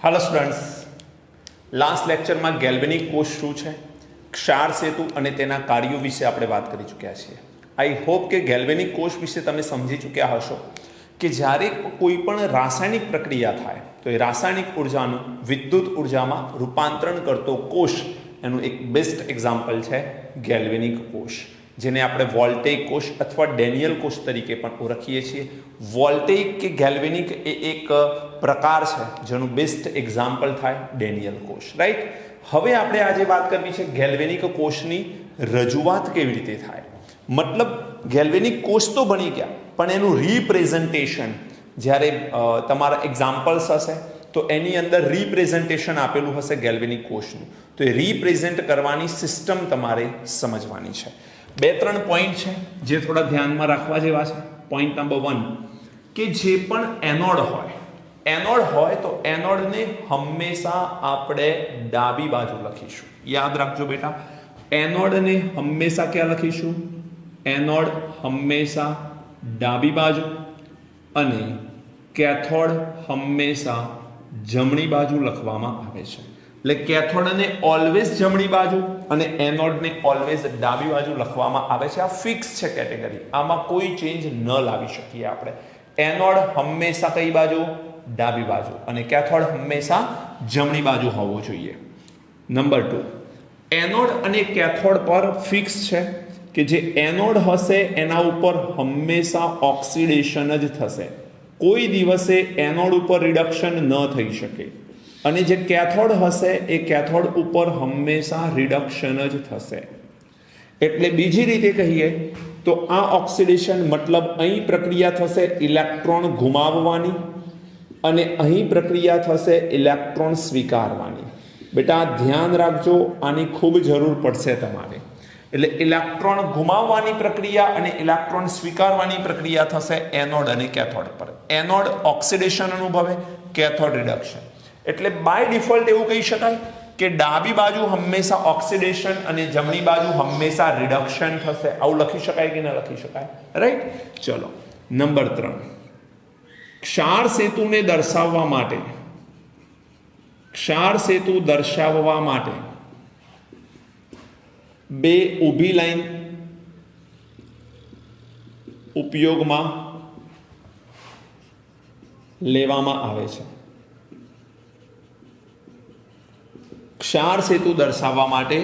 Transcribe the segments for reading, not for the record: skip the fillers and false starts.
Hello students, last lecture में galvanic कोष शू है, क्षार सेतु અને તેના કાર્યો વિશે આપણે વાત કરી ચૂક્યા છીએ। आई होप કે ગેલ્વેનિક કોષ વિશે તમે સમજી ચૂક્યા હશો કે જ્યારે કોઈ પણ રાસાયણિક પ્રક્રિયા થાય તો એ રાસાયણિક ઉર્જાનું વિદ્યુત ઉર્જામાં રૂપાંતરણ કરતો કોષ એનું એક બેસ્ટ એક્ઝામ્પલ છે ગેલ્વેનિક કોષ, જેને આપણે વોલ્ટેઇક કોષ अथवा ડેનિયલ કોષ તરીકે પણ ઓળખીએ છીએ। વોલ્ટેઇક કે ગેલ્વેનિક એ એક પ્રકાર છે જેનું બેસ્ટ એક્ઝામ્પલ થાય ડેનિયલ કોષ, રાઈટ। હવે આપણે આજે વાત કરવી છે ગેલ્વેનિક કોષની રજૂઆત કેવી રીતે થાય, मतलब ગેલ્વેનિક કોષ તો બની ગયા પણ એનું રિપ્રેઝન્ટેશન જ્યારે તમારા એક્ઝામ્પલ્સ હશે તો એની અંદર રિપ્રેઝન્ટેશન આપેલું હશે ગેલ્વેનિક કોષનું, તો એ રિપ્રેઝન્ટ કરવાની સિસ્ટમ તમારે સમજવાની છે। બે ત્રણ પોઈન્ટ છે જે થોડા ધ્યાનમાં રાખવા જેવા છે। પોઈન્ટ નંબર 1 કે જે પણ એનોડ હોય તો એનોડને હંમેશા આપણે ડાબી બાજુ લખીશું। યાદ રાખજો બેટા, એનોડને હંમેશા ક્યાં લખીશું? एनोड हमेशा डाबी बाजू अने कैथोड हमेशा जमणी बाजू लखवामां आवे छे। એટલે कैथोड ने ऑलवेज जमणी बाजू અને एनोड ने ऑलवेज डाबी बाजू लखवामां आवे छे। आ फिक्स छे कैटेगरी, आमां कोई चेंज न लावी शकीए आपणे। एनोड हमेशा कई बाजू? डाबी बाजू, અને कैथोड हमेशा जमणी बाजू होवो जोईए। नंबर 2, एनोड અને कैथोड पर फिक्स छे कि जे एनोड हशे एना उपर हमेशा ऑक्सिडेशन ज थशे, कोई दिवसे एनोड उपर रिडक्शन न थई शके, अने जे कैथोड हशे ए कैथोड उपर हमेशा रिडक्शन ज थशे। एटले बीजी रीते कहीए तो आ ऑक्सिडेशन मतलब अहीं प्रक्रिया थशे इलेक्ट्रॉन घुमाववानी अने अहीं प्रक्रिया थशे इलेक्ट्रॉन स्वीकारवानी। बेटा ध्यान राखजो, आनी खूब जरूर पड़शे तमारे। એટલે ઇલેક્ટ્રોન ઘુમાવવાની પ્રક્રિયા અને ઇલેક્ટ્રોન સ્વીકારવાની પ્રક્રિયા થશે એનોડ અને કેથોડ પર। એનોડ ઓક્સિડેશન અનુભવે, કેથોડ રિડક્શન। એટલે બાય ડિફોલ્ટ એવું કહી શકાય કે ડાબી બાજુ હંમેશા ઓક્સિડેશન અને જમણી બાજુ હંમેશા રિડક્શન થશે। આવું લખી શકાય કે ન લખી શકાય? રાઈટ। ચલો નંબર 3, ક્ષાર સેતુને દર્શાવવા માટે बे ऊभी लाइन उपयोगमां लेवामां आवे छे। क्षार सेतु दर्शाववा माटे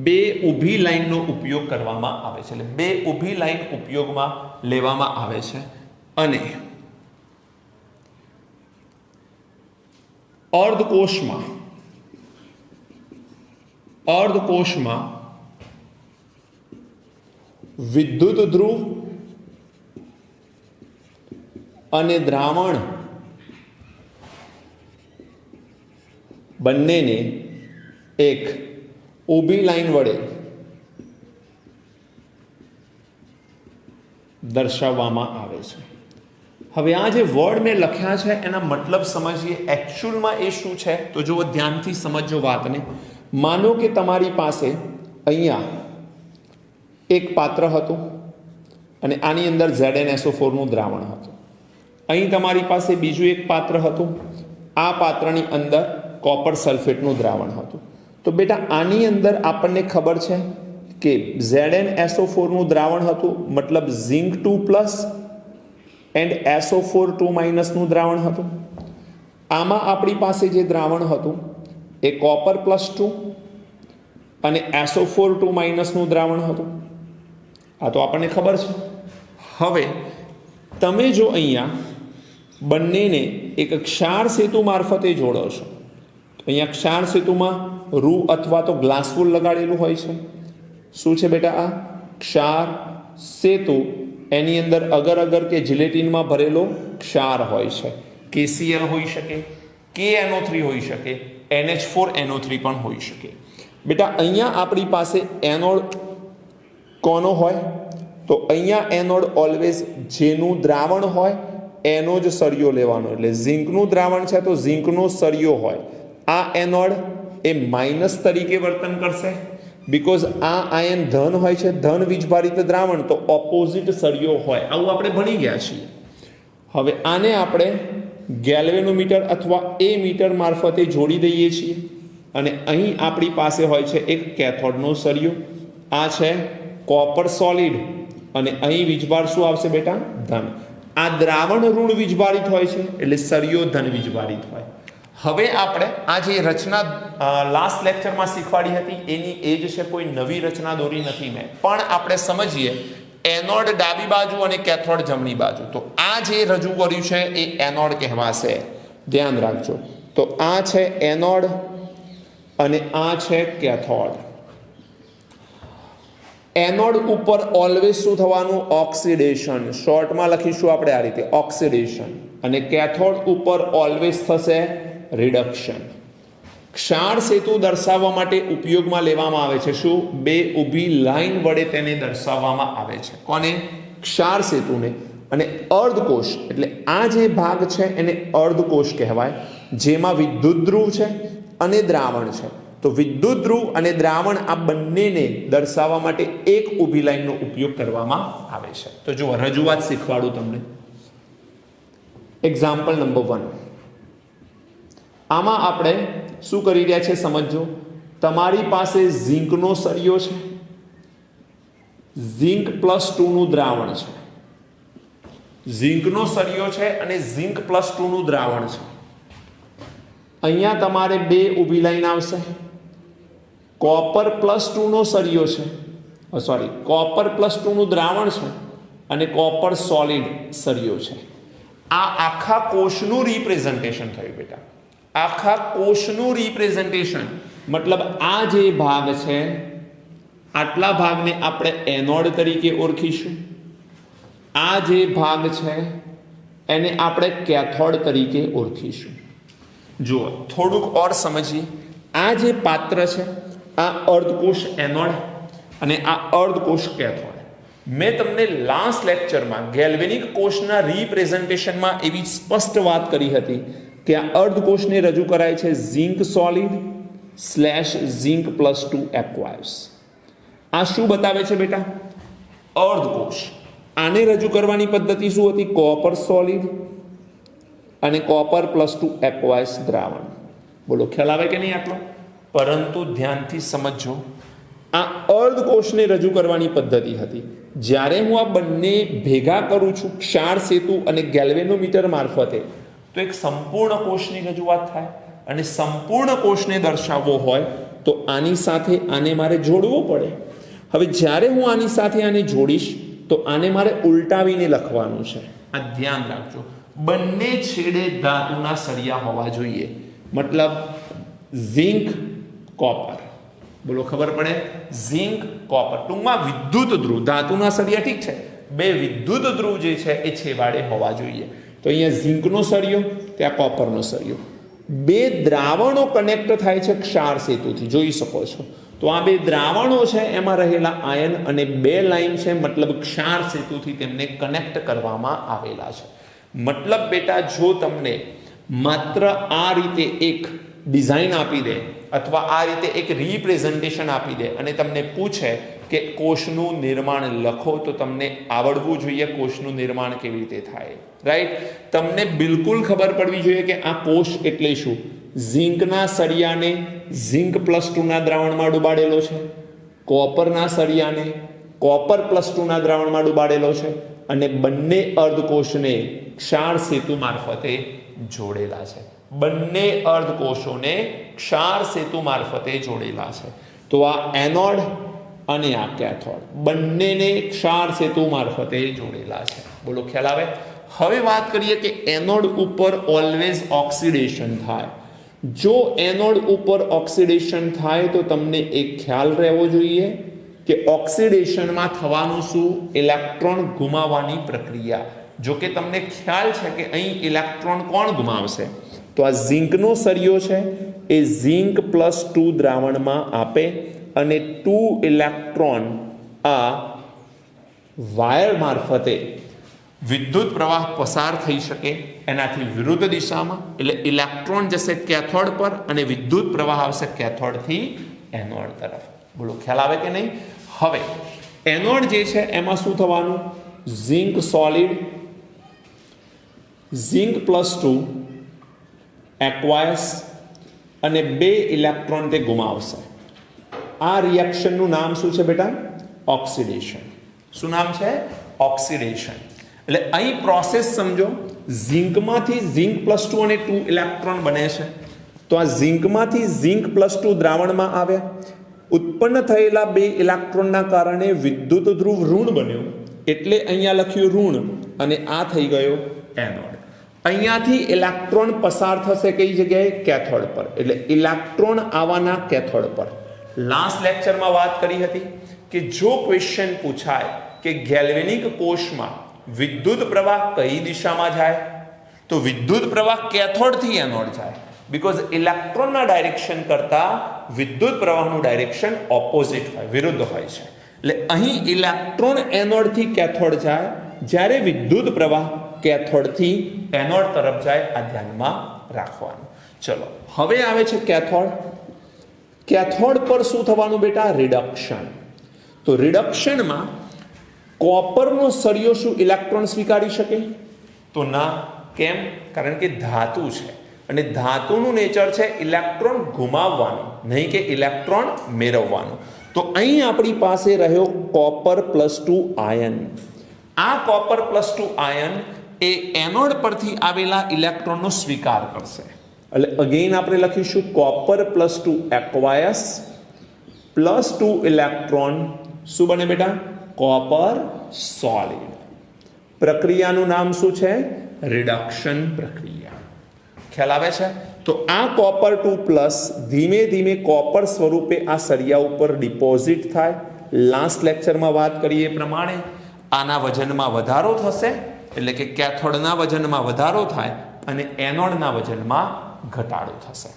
बे ऊभी लाइननो उपयोग करवामां आवे छे। એટલે બે ઊભી લાઈન ઉપયોગમાં લેવામાં આવે છે અને अर्धकोशમાં विद्युत ध्रुव અને દ્રાવણ બંનેને એક ઊભી લાઈન વડે દર્શાવવામાં આવે છે। હવે આ જે વર્ડ મેં લખ્યા છે એના મતલબ સમજીએ। एक्चुअलમાં એ શું છે તો જો ધ્યાનથી સમજો વાતને। માનો કે તમારી પાસે અહીંયા एक पात्र हतुं अने आनी अंदर ZnSO4 નું દ્રાવણ હતું। અહીં તમારી પાસે બીજું એક પાત્ર હતું, આ પાત્રની અંદર કોપર સલ્ફેટનું દ્રાવણ હતું। તો બેટા આની અંદર આપણને ખબર છે કે ZnSO4 નું દ્રાવણ હતું, मतलब ઝિંક 2+ એન્ડ SO4 2- નું દ્રાવણ હતું। આમાં આપણી પાસે જે દ્રાવણ હતું એ કોપર +2 અને SO4 2- નું દ્રાવણ હતું। આ તો આપણને ખબર છે। હવે તમે જો અહીંયા બંનેને એક ક્ષાર સેતુ મારફતે જોડો છો તો અહીંયા ક્ષાર સેતુમાં રૂ અથવા તો ગ્લાસ વૂલ લગાડેલું હોય છે। શું છે બેટા? આ ક્ષાર સેતુ, એની અંદર અગર અગર કે જિલેટિનમાં ભરેલો ક્ષાર હોય છે। KCl હોઈ શકે, KNO3 હોઈ શકે, NH4NO3 પણ હોઈ શકે। બેટા અહીંયા આપણી પાસે એનોડ કોનો હોય તો અહીંયા એનોડ ઓલવેઝ જેનું દ્રાવણ હોય એનો જ સળિયો લેવાનો। એટલે ઝિંકનું દ્રાવણ છે તો ઝિંકનો સળિયો હોય। આ એનોડ એ માઇનસ તરીકે વર્તન કરશે બીકોઝ આ આયન ધન હોય છે, ધન વીજભારિત દ્રાવણ તો ઓપોઝિટ સળિયો હોય। આવું આપણે ભણી ગયા છીએ। હવે આને આપણે ગેલ્વેનોમીટર અથવા એમીટર મારફતે જોડી દઈએ છીએ અને અહીં આપણી પાસે હોય છે એક કેથોડનો સળિયો, આ છે કોપર સોલિડ અને અહીં વીજભાર શું આવશે બેટા? ધન. આ દ્રાવણ ઋણ વીજભારિત હોય છે એટલે સળિયો ધન વીજભારિત હોય. હવે આપણે આ જે રચના લાસ્ટ લેક્ચરમાં શીખવાડી હતી એની એ જ છે, કોઈ નવી રચના દોરી નથી મેં, પણ આપણે સમજીએ એનોડ ડાબી બાજુ અને કેથોડ જમણી બાજુ. તો આ જે રજૂ કર્યું છે એ એનોડ કહેવાશે, ધ્યાન રાખજો. તો આ છે એનોડ અને આ છે કેથોડ. એનોડ ઉપર ઓલવેઝ શું થવાનું? ઓક્સિડેશન. શોર્ટમાં લખીશું આપણે આ રીતે ઓક્સિડેશન. અને કેથોડ ઉપર ઓલવેઝ થશે રિડક્શન. ક્ષાર સેતુ દર્શાવવા માટે ઉપયોગમાં લેવામાં આવે છે શું? બે ઊભી લાઈન વડે તેને દર્શાવવામાં આવે છે. કોને? ક્ષાર સેતુને. અને અર્ધકોષ એટલે આ જે ભાગ છે એને અર્ધકોષ કહેવાય, જેમાં વિદ્યુત ધ્રુવ છે અને દ્રાવણ છે. તો વિદ્યુત ધ્રુવ અને દ્રાવણ આ બંનેને દર્શાવવા માટે એક ઊભી લાઈનનો ઉપયોગ કરવામાં આવે છે. તો જુઓ રજૂઆત શીખવાડું તમને. Example number 1. આમાં આપણે શું કરી રહ્યા છે સમજો. તમારી પાસે ઝીંકનો સળિયો છે, ઝીંક +2 નું દ્રાવણ છે. ઝીંકનો સળિયો છે અને ઝીંક +2 નું દ્રાવણ છે. અહીંયા તમારે બે ઊભી લાઈન આવશે. કોપર +2 નો સળિયો છે, કોપર +2 નું દ્રાવણ છે અને કોપર સોલિડ સળિયો છે. આ આખા કોષનું રિપ્રેઝન્ટેશન થયું બેટા. આખા કોષનું રિપ્રેઝન્ટેશન મતલબ આ જે ભાગ છે આટલા ભાગને આપણે એનોડ તરીકે ઓળખીશું. આ જે ભાગ છે એને આપણે કેથોડ તરીકે ઓળખીશું. જુઓ થોડુંક ઓર સમજીએ. આ જે પાત્ર છે આ અર્ધકોષ એનોડ અને આ અર્ધકોષ કેથોડ. મેં તમને લાસ્ટ લેક્ચરમાં ગેલ્વેનિક કોષના રિપ્રેઝન્ટેશનમાં એવી સ્પષ્ટ વાત કરી હતી કે આ અર્ધકોષને રજૂ કરાય છે ઝિંક સોલિડ / ઝિંક +2 એક્વાયર્સ. આ શું બતાવે છે બેટા? અર્ધકોષ. આને રજૂ કરવાની પદ્ધતિ શું હતી? કોપર સોલિડ અને કોપર +2 એક્વાયર્સ દ્રાવણ. બોલો ખ્યાલ આવે કે નહીં આટલો? પરંતુ ધ્યાનથી સમજો, આ અર્ધકોષને રજૂ કરવાની પદ્ધતિ હતી. જ્યારે હું આ બંને ભેગા કરું છું ક્ષાર સેતુ અને ગેલ્વેનોમીટર મારફતે, તો એક સંપૂર્ણ કોષની રજૂઆત થાય. અને સંપૂર્ણ કોષને દર્શાવવો હોય તો આની સાથે આને મારે જોડવો પડે. હવે જ્યારે હું આની સાથે આને જોડીશ તો આને મારે ઉલટાવીને લખવાનું છે. આ ધ્યાન રાખજો. બંને છેડે ધાતુના સળિયા હોવા જોઈએ. મતલબ ઝિંક કોપર. બોલો ખબર પડે? Zinc copper. ટૂંકમાં વિદ્યુત ધ્રુવ. ધાતુના સળિયા ઠીક છે, બે વિદ્યુત ધ્રુવ જે છે એ છેવાડે હોવા જોઈએ. તો અહીંયા ઝિંકનો સળિયો, ત્યાં કોપરનો સળિયો. બે દ્રાવણો કનેક્ટ થાય છે ક્ષાર સેતુથી, જોઈ શકો છો. તો આ બે દ્રાવણો છે એમાં રહેલા આયન અને બે લાઈન છે, મતલબ ક્ષાર સેતુથી તેમને કનેક્ટ કરવામાં આવેલા છે. મતલબ બેટા જો તમને માત્ર આ રીતે એક ડિઝાઇન આપી દે અથવા આ રીતે એક રિપ્રેઝન્ટેશન આપી દે અને તમને પૂછે કે કોષનું નિર્માણ લખો, તો તમને આવડવું જોઈએ કોષનું નિર્માણ કેવી રીતે થાય. રાઈટ? તમને બિલકુલ ખબર પડવી જોઈએ કે આ કોષ એટલે શું. ઝિંકના સળિયાને ઝિંક +2 ના દ્રાવણમાં ડુબાડેલો છે, કોપરના સળિયાને કોપર +2 ના દ્રાવણમાં ડુબાડેલો છે અને બંને અર્ધકોષને ક્ષાર સેતુ મારફતે જોડેલા છે. બંને અર્ધકોષોને ક્ષાર સેતુ મારફતે જોડેલા છે. તો આ એનોડ અને આ કેથોડ બંનેને ક્ષાર સેતુ મારફતે જોડેલા છે. બોલો ખ્યાલ આવે? હવે વાત કરીએ કે એનોડ ઉપર ઓલવેઝ ઓક્સિડેશન થાય. જો એનોડ ઉપર ઓક્સિડેશન થાય તો તમને એક ખ્યાલ રહેવો જોઈએ કે ઓક્સિડેશનમાં થવાનું શું? ઇલેક્ટ્રોન ગુમાવવાની પ્રક્રિયા. જો કે તમને ખ્યાલ છે કે અહીં ઇલેક્ટ્રોન કોણ ગુમાવશે? તો આ ઝિંકનો સળિયો છે એ ઝિંક +2 દ્રાવણમાં આપે અને 2 ઇલેક્ટ્રોન આ વાયર મારફતે વિદ્યુત પ્રવાહ પસાર થઈ શકે એનાથી વિરુદ્ધ દિશામાં. એટલે ઇલેક્ટ્રોન જશે કેથોડ પર અને વિદ્યુત પ્રવાહ આવશે કેથોડથી એનોડ તરફ. બોલો ખ્યાલ આવે કે નહીં? હવે એનોડ જે છે એમાં શું થવાનું? ઝિંક સોલિડ ઝિંક +2 એક્વાયસ અને 2 ઇલેક્ટ્રોન તે ગુમાવશે. આ રિએક્શનનું નામ શું છે બેટા? ઓક્સિડેશન. શું નામ છે? ઓક્સિડેશન. એટલે અહીં પ્રોસેસ સમજો. ઝિંકમાંથી ઝિંક +2 અને 2 ઇલેક્ટ્રોન બને છે. તો આ ઝિંકમાંથી ઝિંક +2 દ્રાવણમાં આવ્યા. ઉત્પન્ન થયેલા 2 ઇલેક્ટ્રોનના કારણે વિદ્યુત ધ્રુવ ઋણ બન્યો, એટલે અહીંયા લખ્યું ઋણ અને આ થઈ ગયો એનોડ. અહીંયાથી ઇલેક્ટ્રોન પસાર થશે કઈ જગ્યાએ? કેથોડ પર. એટલે ઇલેક્ટ્રોન આવવાના કેથોડ પર. લાસ્ટ લેક્ચરમાં વાત કરી હતી કે જો ક્વેશ્ચન પૂછાય કે ગેલ્વેનિક કોષમાં વિદ્યુત પ્રવાહ કઈ દિશામાં જાય, તો વિદ્યુત પ્રવાહ કેથોડથી એનોડ જાય. બીકોઝ ઇલેક્ટ્રોનના ડાયરેક્શન કરતા વિદ્યુત પ્રવાહનું ડાયરેક્શન ઓપોઝિટ હોય, વિરુદ્ધ હોય છે. એટલે અહીં ઇલેક્ટ્રોન એનોડથી કેથોડ જાય, જ્યારે વિદ્યુત પ્રવાહ કેથોડથી એનોડ તરફ જાય. આ ધ્યાનમાં રાખવાનું. ચલો હવે આવે છે કેથોડ. કેથોડ પર શું થવાનું બેટા? રિડક્શન. તો રિડક્શનમાં કોપરનો સળિયો શું ઇલેક્ટ્રોન સ્વીકારી શકે? તો ના. કેમ? કારણ કે ધાતુ છે અને ધાતુનું નેચર છે ઇલેક્ટ્રોન ગુમાવવાનું, નહીં કે ઇલેક્ટ્રોન મેળવવાનું. તો અહીં આપણી પાસે રહ્યો કોપર +2 આયન. આ કોપર +2 આયન એ એનોડ પરથી આવેલા ઇલેક્ટ્રોનનો સ્વીકાર કરશે. એટલે અગેન આપણે લખીશું કોપર +2 એક્વાયસ +2 ઇલેક્ટ્રોન. શું બને બેટા? Copper solid. પ્રક્રિયાનું નામ શું છે? રિડક્શન પ્રક્રિયા. ખ્યાલ આવે છે? તો આ કોપર 2+ ધીમે ધીમે કોપર સ્વરૂપે આ સળિયા ઉપર ડિપોઝિટ થાય. લાસ્ટ લેક્ચરમાં વાત કરીએ એ પ્રમાણે આના વજનમાં વધારો થશે, એટલે કે કેથોડના વજનમાં વધારો થાય અને એનોડના વજનમાં ઘટાડો થશે.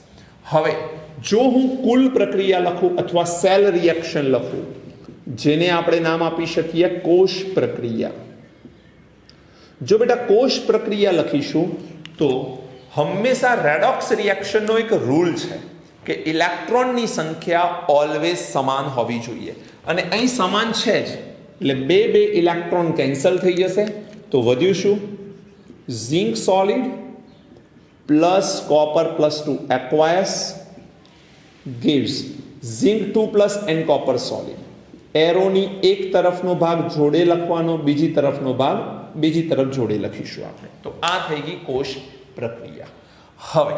હવે જો હું કુલ પ્રક્રિયા લખું અથવા સેલ રિએક્શન લખું, જેને આપણે નામ આપી શકીએ કોષ પ્રક્રિયા. જો બેટા કોષ પ્રક્રિયા લખીશું તો હંમેશા રેડોક્સ રિએક્શનનો એક રૂલ છે કે ઇલેક્ટ્રોનની સંખ્યા ઓલવેઝ સમાન હોવી જોઈએ, અને અહીં સમાન છે જ. એટલે 2 ઇલેક્ટ્રોન કેન્સલ થઈ જશે. તો વધ્યું શું? Zinc solid plus copper +2 aqueous gives zinc 2+ and copper solid. એરોની એક તરફનો ભાગ જોડે લખવાનો, બીજી તરફનો ભાગ બીજી તરફ જોડે લખીશું આપણે. તો આ થઈ ગઈ કોષ પ્રક્રિયા. હવે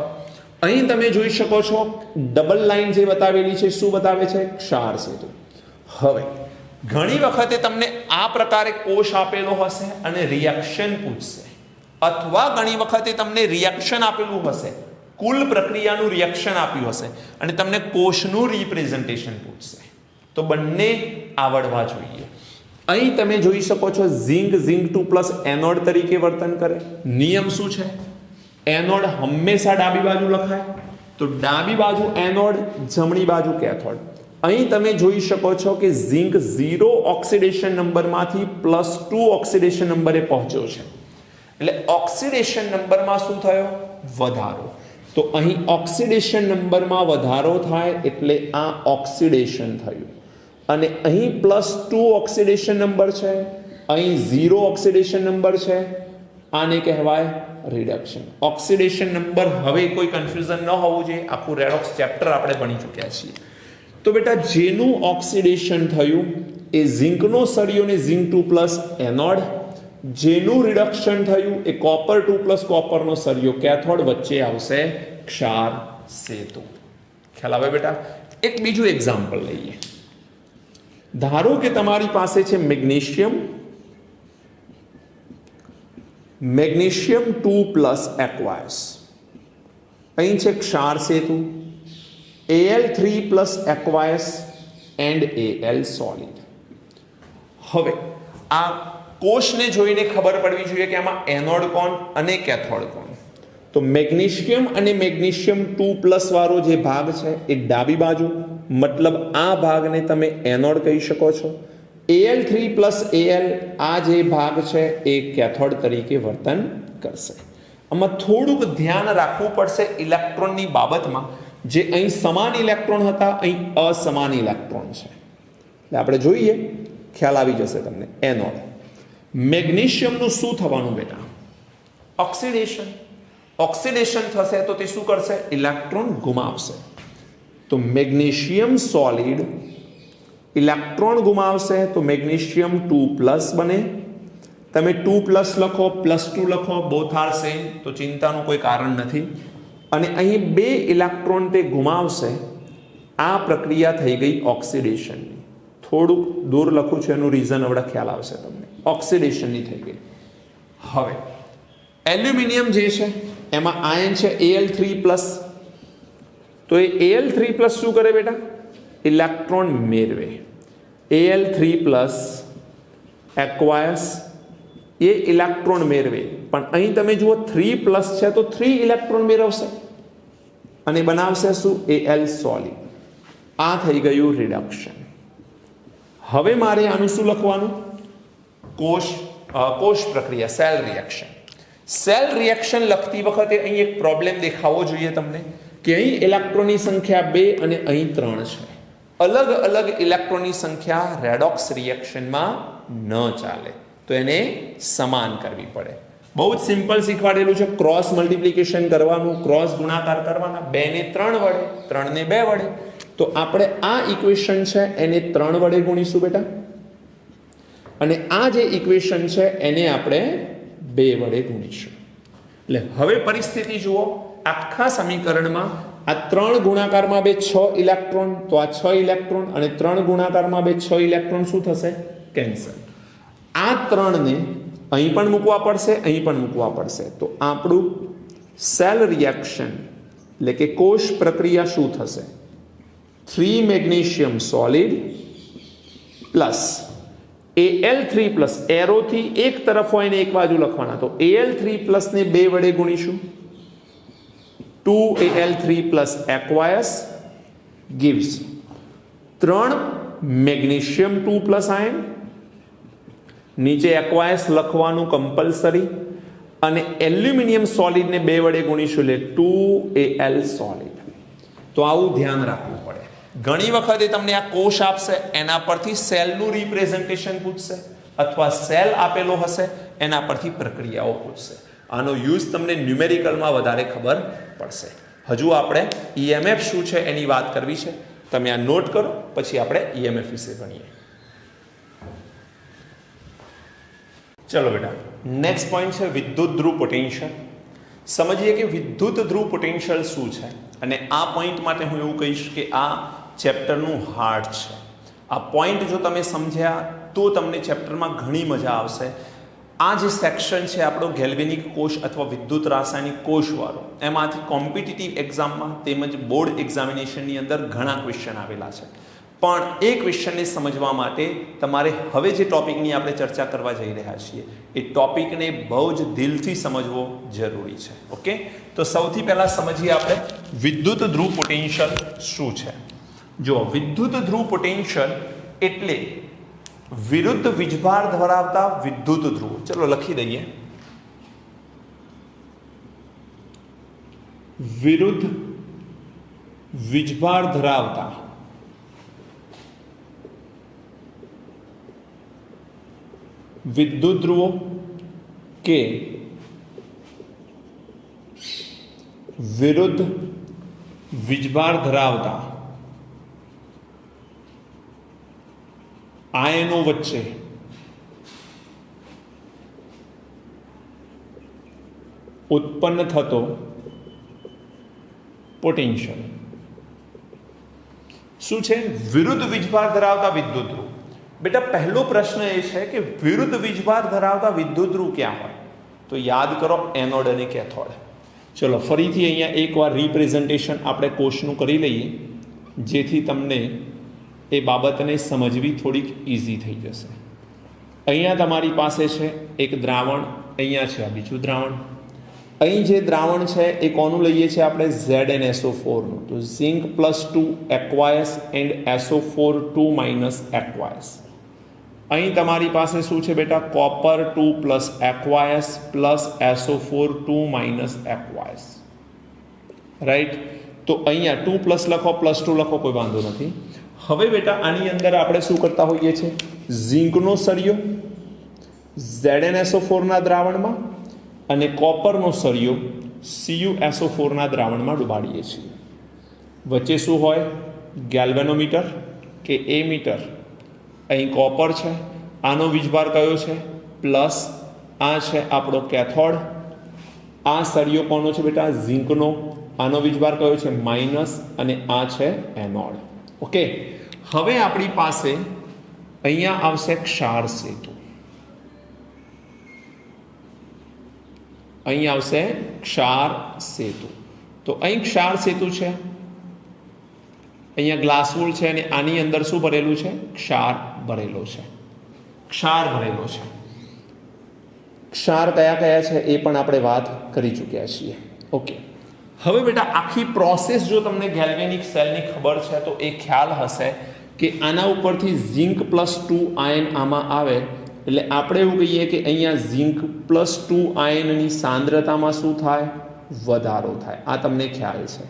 અહીં તમે જોઈ શકો છો ડબલ લાઈન જે બતાવેલી છે, શું બતાવે છે? ક્ષાર સેતુ. હવે ઘણી વખતે તમને આ પ્રકારે કોષ આપેલો હશે અને રિએક્શન પૂછશે, અથવા ઘણી વખતે તમને રિએક્શન આપેલું હશે, કુલ પ્રક્રિયાનું રિએક્શન આપ્યું હશે અને તમને કોષનું રિપ્રેઝન્ટેશન પૂછશે. તો બંને આવડવા જોઈએ. અહીં તમે જોઈ શકો છો ઝિંક 2+ એનોડ તરીકે વર્તન કરે. નિયમ શું છે? એનોડ હંમેશા ડાબી બાજુ લખાય. તો ડાબી બાજુ એનોડ, જમણી બાજુ કેથોડ. અહીં તમે જોઈ શકો છો કે ઝિંક 0 ઓક્સિડેશન નંબરમાંથી +2 ઓક્સિડેશન નંબરે પહોંચ્યો છે. એટલે ઓક્સિડેશન નંબરમાં શું થયો? વધારો. તો અહીં ઓક્સિડેશન નંબરમાં વધારો થાય એટલે આ ઓક્સિડેશન થયું. અને અહીં +2 ઓક્સિડેશન નંબર છે, અહીં 0 ઓક્સિડેશન નંબર છે. આને કહેવાય રિડક્શન. ઓક્સિડેશન નંબર હવે કોઈ કન્ફ્યુઝન ન હોવું જોઈએ, આખું રેડોક્સ ચેપ્ટર આપણે ભણી ચૂક્યા છીએ. તો બેટા જેનું ઓક્સિડેશન થયું એ ઝિંકનો સળિયો ને ઝિંક 2+ એનોડ, જેનું રિડક્શન થયું એ કોપર 2+ કોપરનો સળિયો કેથોડ, વચ્ચે આવશે ક્ષાર સેતુ. ખ્યાલ આવે બેટા? એક બીજું એક્ઝામ્પલ લઈએ. ધારો કે તમારી પાસે છે મેગ્નેશિયમ 2+ એક્વાયસ. અહીં છે ક્ષાર સેતુ Al3+ એક્વાયસ એન્ડ Al સોલિડ. હવે આ કોષને જોઈને ખબર પડવી જોઈએ કે આમાં એનોડ કોણ અને કેથોડ કોણ. તો મેગ્નેશિયમ અને મેગ્નેશિયમ 2+ વાળો જે ભાગ છે એ ડાબી બાજુ, મતલબ આ ભાગને તમે એનોડ કહી શકો છો. Al3+ Al આ જે ભાગ છે એ કેથોડ તરીકે વર્તન કરશે. આમાં થોડુંક ધ્યાન રાખવું પડશે ઇલેક્ટ્રોનની બાબતમાં. જે અહીં સમાન ઇલેક્ટ્રોન હતા, અહીં અસમાન ઇલેક્ટ્રોન છે. એટલે આપણે જોઈએ, ખ્યાલ આવી જશે તમને. એનોડ મેગ્નેશિયમનું શું થવાનું બેટા? ઓક્સિડેશન. ઓક્સિડેશન થશે તો તે શું કરશે? ઇલેક્ટ્રોન ગુમાવશે. તો મેગ્નેશિયમ સોલિડ ઇલેક્ટ્રોન ગુમાવશે તો મેગ્નેશિયમ 2+ બને. તમે 2+ લખો, +2 લખો, બોથ આર સેમ, તો ચિંતાનું કોઈ કારણ નથી. અને અહીં 2 ઇલેક્ટ્રોન તે ગુમાવશે. આ પ્રક્રિયા થઈ ગઈ ઓક્સિડેશનની. થોડુંક દૂર લખું છું, એનું રીઝન હવે ખ્યાલ આવશે તમને. ઓક્સિડેશનની થઈ ગઈ. હવે એલ્યુમિનિયમ જે છે એમાં આયન છે Al3+. તો એ Al3+ શું કરે બેટા? ઇલેક્ટ્રોન મેળવે. Al3+ એક્વાયર્સ, એ ઇલેક્ટ્રોન મેળવે. પણ અહીં તમે જુઓ 3+ છે તો 3 ઇલેક્ટ્રોન મેળવશે અને બનાવશે શું? Al solid. આ થઈ ગયું રિડક્શન. હવે મારે આનું શું લખવાનું? કોષ પ્રક્રિયા, સેલ રિએક્શન. સેલ રિએક્શન લખતી વખતે અહીં એક પ્રોબ્લેમ દેખાવો જોઈએ તમને કે અહીં ઇલેક્ટ્રોનની સંખ્યા 2 અને અહીં 3 છે. અલગ અલગ ઇલેક્ટ્રોનની સંખ્યા રેડોક્સ રિએક્શનમાં ન ચાલે, તો એને સમાન કરવી પડે. બહુ જ સિમ્પલ શીખવાડેલું છે. ક્રોસ મલ્ટિપ્લિકેશન કરવાનું, ક્રોસ ગુણાકાર કરવાના. 2 ને 3 વડે, 3 ને 2 વડે. તો આપણે આ ઇક્વેશન છે એને 3 વડે ગુણીશું બેટા, અને આ જે ઇક્વેશન છે એને આપણે 2 વડે ગુણીશું. એટલે હવે પરિસ્થિતિ જુઓ. આખા સમીકરણમાં આ 3 ગુણાકારમાં 2 6 ઇલેક્ટ્રોન, તો આ 6 ઇલેક્ટ્રોન, અને 3 ગુણાકારમાં 2 6 ઇલેક્ટ્રોન શું થશે? કેન્સલ. આ 3 ને અહીં પણ મૂકવા પડશે, અહીં પણ મૂકવા પડશે. તો આપણું સેલ રિએક્શન એટલે કે કોષ પ્રક્રિયા શું થશે? 3 મેગ્નેશિયમ સોલિડ પ્લસ Al3+, એરોથી એક તરફ હોય ને એક બાજુ લખવાના, તો Al3+ ને 2 વડે ગુણીશું. 2 Al3+ એક્વાયર્સ gives 3 મેગ્નેશિયમ 2+ આયન. નીચે એક્વાયર્સ લખવાનું કમ્પલસરી. અને એલ્યુમિનિયમ સોલિડને 2 વડે ગુણીશું એટલે 2 Al સોલિડ. તો આવું ધ્યાન રાખવું પડે. ઘણી વખતે તમને આ કોષ આપશે, એના પરથી સેલનું રિપ્રેઝન્ટેશન પૂછશે, અથવા સેલ આપેલો હશે એના પરથી પ્રક્રિયાઓ પૂછશે. આનો યુઝ તમને ન્યુમેરિકલમાં વધારે ખબર પડશે. હજુ આપણે EMF શું છે એની વાત કરવી છે. તમે આ નોટ કરો, પછી આપણે EMF વિશે ભણીએ. ચલો બેટા, નેક્સ્ટ પોઈન્ટ છે વિદ્યુત ધ્રુવ પોટેન્શિયલ. સમજીએ કે વિદ્યુત ધ્રુવ પોટેન્શિયલ શું છે. અને આ પોઈન્ટ માટે હું એવું કહીશ કે આ ચેપ્ટરનું હાર્ટ છે. આ પોઈન્ટ જો તમે સમજ્યા તો તમને ચેપ્ટરમાં ઘણી મજા આવશે. આ જે સેક્શન છે આપણો ગેલ્વેનિક કોષ અથવા વિદ્યુત રાસાયણિક કોષવાળો, એમાંથી કોમ્પિટિટિવ એક્ઝામમાં તેમજ બોર્ડ એક્ઝામિનેશનની અંદર ઘણા ક્વેશ્ચન આવેલા છે. પણ એ ક્વેશ્ચનને સમજવા માટે તમારે હવે જે ટોપિકની આપણે ચર્ચા કરવા જઈ રહ્યા છીએ એ ટોપિકને બહુ જ દિલથી સમજવો જરૂરી છે. ઓકે, તો સૌથી પહેલા સમજીએ આપણે વિદ્યુત ધ્રુવ પોટેન્શિયલ શું છે. જો વિદ્યુત ધ્રુવ પોટેન્શિયલ એટલે વિરુદ્ધ વીજભાર ધરાવતા વિદ્યુત ધ્રુવ. ચલો લખી દઈએ. વિરુદ્ધ વીજભાર ધરાવતા વિદ્યુત ધ્રુવો કે વિરુદ્ધ વીજભાર ધરાવતા આયનો વચ્ચે ઉત્પન્ન થતો પોટેન્શિયલ શું છે? વિરુદ્ધ વીજભાર ધરાવતા વિદ્યુત ધ્રુવ. બેટા પહેલો પ્રશ્ન એ છે કે વિરુદ્ધ વીજભાર ધરાવતા વિદ્યુત ધ્રુવ ક્યાં હોય? તો યાદ કરો, એનોડ અને કેથોડ. ચલો ફરીથી અહીંયા એકવાર રિપ્રેઝન્ટેશન આપણે કોષનું કરી લઈએ, જેથી તમને એ બાબતને સમજવી થોડીક ઇઝી થઈ જશે. અહીંયા તમારી પાસે છે એક દ્રાવણ, અહીંયા છે આ બીજું દ્રાવણ. અહીં જે દ્રાવણ છે એ કોનું લઈએ છીએ આપણે? ZnSO4 નું. તો ઝિંક +2 એક્વાયર્સ એન્ડ SO4 2- એક્વાયર્સ. અહીં તમારી પાસે શું છે બેટા? Copper 2+ aqueous plus SO4 2- aqueous. Right. તો અહીંયા 2+ લખો, +2 લખો, કોઈ વાંધો નથી. હવે બેટા આની અંદર આપણે શું કરતા હોઈએ છીએ? ઝિંકનો સળિયો ZnSO4 ના દ્રાવણમાં અને કોપરનો સળિયો CuSO4 ના દ્રાવણમાં ડુબાડીએ છીએ. વચ્ચે શું હોય? ગેલ્વેનોમીટર કે એમીટર. અહીં કોપર છે, આનો વીજભાર કયો છે? પ્લસ. આ છે આપણો કેથોડ. આ સળિયો કોનો છે બેટા? ઝીંકનો. આનો વીજભાર કયો છે? માઇનસ. અને આ છે એનોડ. ઓકે, હવે આપણી પાસે અહીંયા આવશે ક્ષાર સેતુ. અહીં આવશે ક્ષાર સેતુ. તો અહીં ક્ષાર સેતુ છે, અહીંયા ગ્લાસવુલ છે અને આની અંદર શું ભરેલું છે? ક્ષાર ભરેલો છે. ક્ષાર ભરેલો છે. ક્ષાર કયા કયા છે એ પણ આપણે વાત કરી ચૂક્યા છીએ. ઓકે, હવે બેટા આખી પ્રોસેસ જો તમને ગેલ્વેનિક સેલની ખબર છે તો એ ખ્યાલ હશે કે આના ઉપરથી ઝિંક +2 આયન આમાં આવે એટલે આપણે એવું કહીએ કે અહીંયા ઝિંક +2 આયનની સાંદ્રતામાં શું થાય? વધારો થાય. આ તમને ખ્યાલ છે.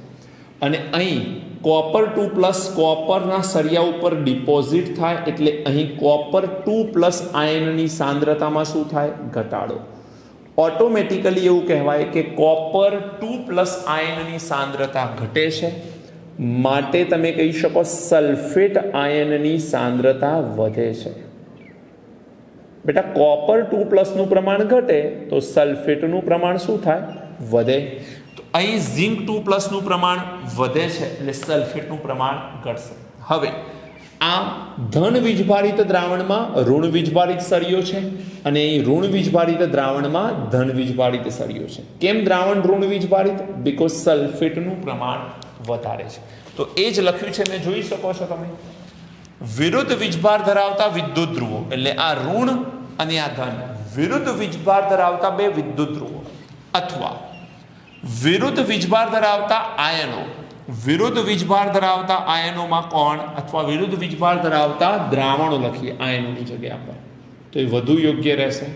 અને અહીં copper2+ કોપરના સળિયા ઉપર ડિપોઝિટ થાય એટલે અહીં copper2+ આયનની સાંદ્રતામાં શું થાય? ઘટાડો. ઓટોમેટિકલી એવું કહેવાય કે copper2+ આયનની સાંદ્રતા ઘટે છે, માટે તમે કહી શકો સલ્ફેટ આયનની સાંદ્રતા વધે છે. બેટા copper2+ નું પ્રમાણ ઘટે તો સલ્ફેટનું પ્રમાણ શું થાય? વધે. તો અહીં ઝિંક 2+ નું પ્રમાણ વધે છે એટલે સલ્ફેટનું પ્રમાણ ઘટશે. હવે આ ધન વીજભારિત દ્રાવણમાં ઋણ વીજભારિત સળિયો છે અને અહીં ઋણ વીજભારિત દ્રાવણમાં ધન વીજભારિત સળિયો છે. કેમ દ્રાવણ ઋણ વીજભારિત? બીકોઝ સલ્ફેટનું પ્રમાણ વધારે છે. તો એ જ લખ્યું છે, મેં જોઈ શકો છો તમે. વિરુદ્ધ વીજભાર ધરાવતા વિદ્યુત ધ્રુવો એટલે આ ઋણ અને આ ધન વિરુદ્ધ વીજભાર ધરાવતા બે વિદ્યુત ધ્રુવો અથવા વિરુદ્ધ વીજભાર ધરાવતા આયનો. વિરુદ્ધ વીજભાર ધરાવતા આયનોમાં કોણ? અથવા વિરુદ્ધ વીજભાર ધરાવતા દ્રાવણો લખીએ આયનોની જગ્યા પર તો એ વધુ યોગ્ય રહેશે.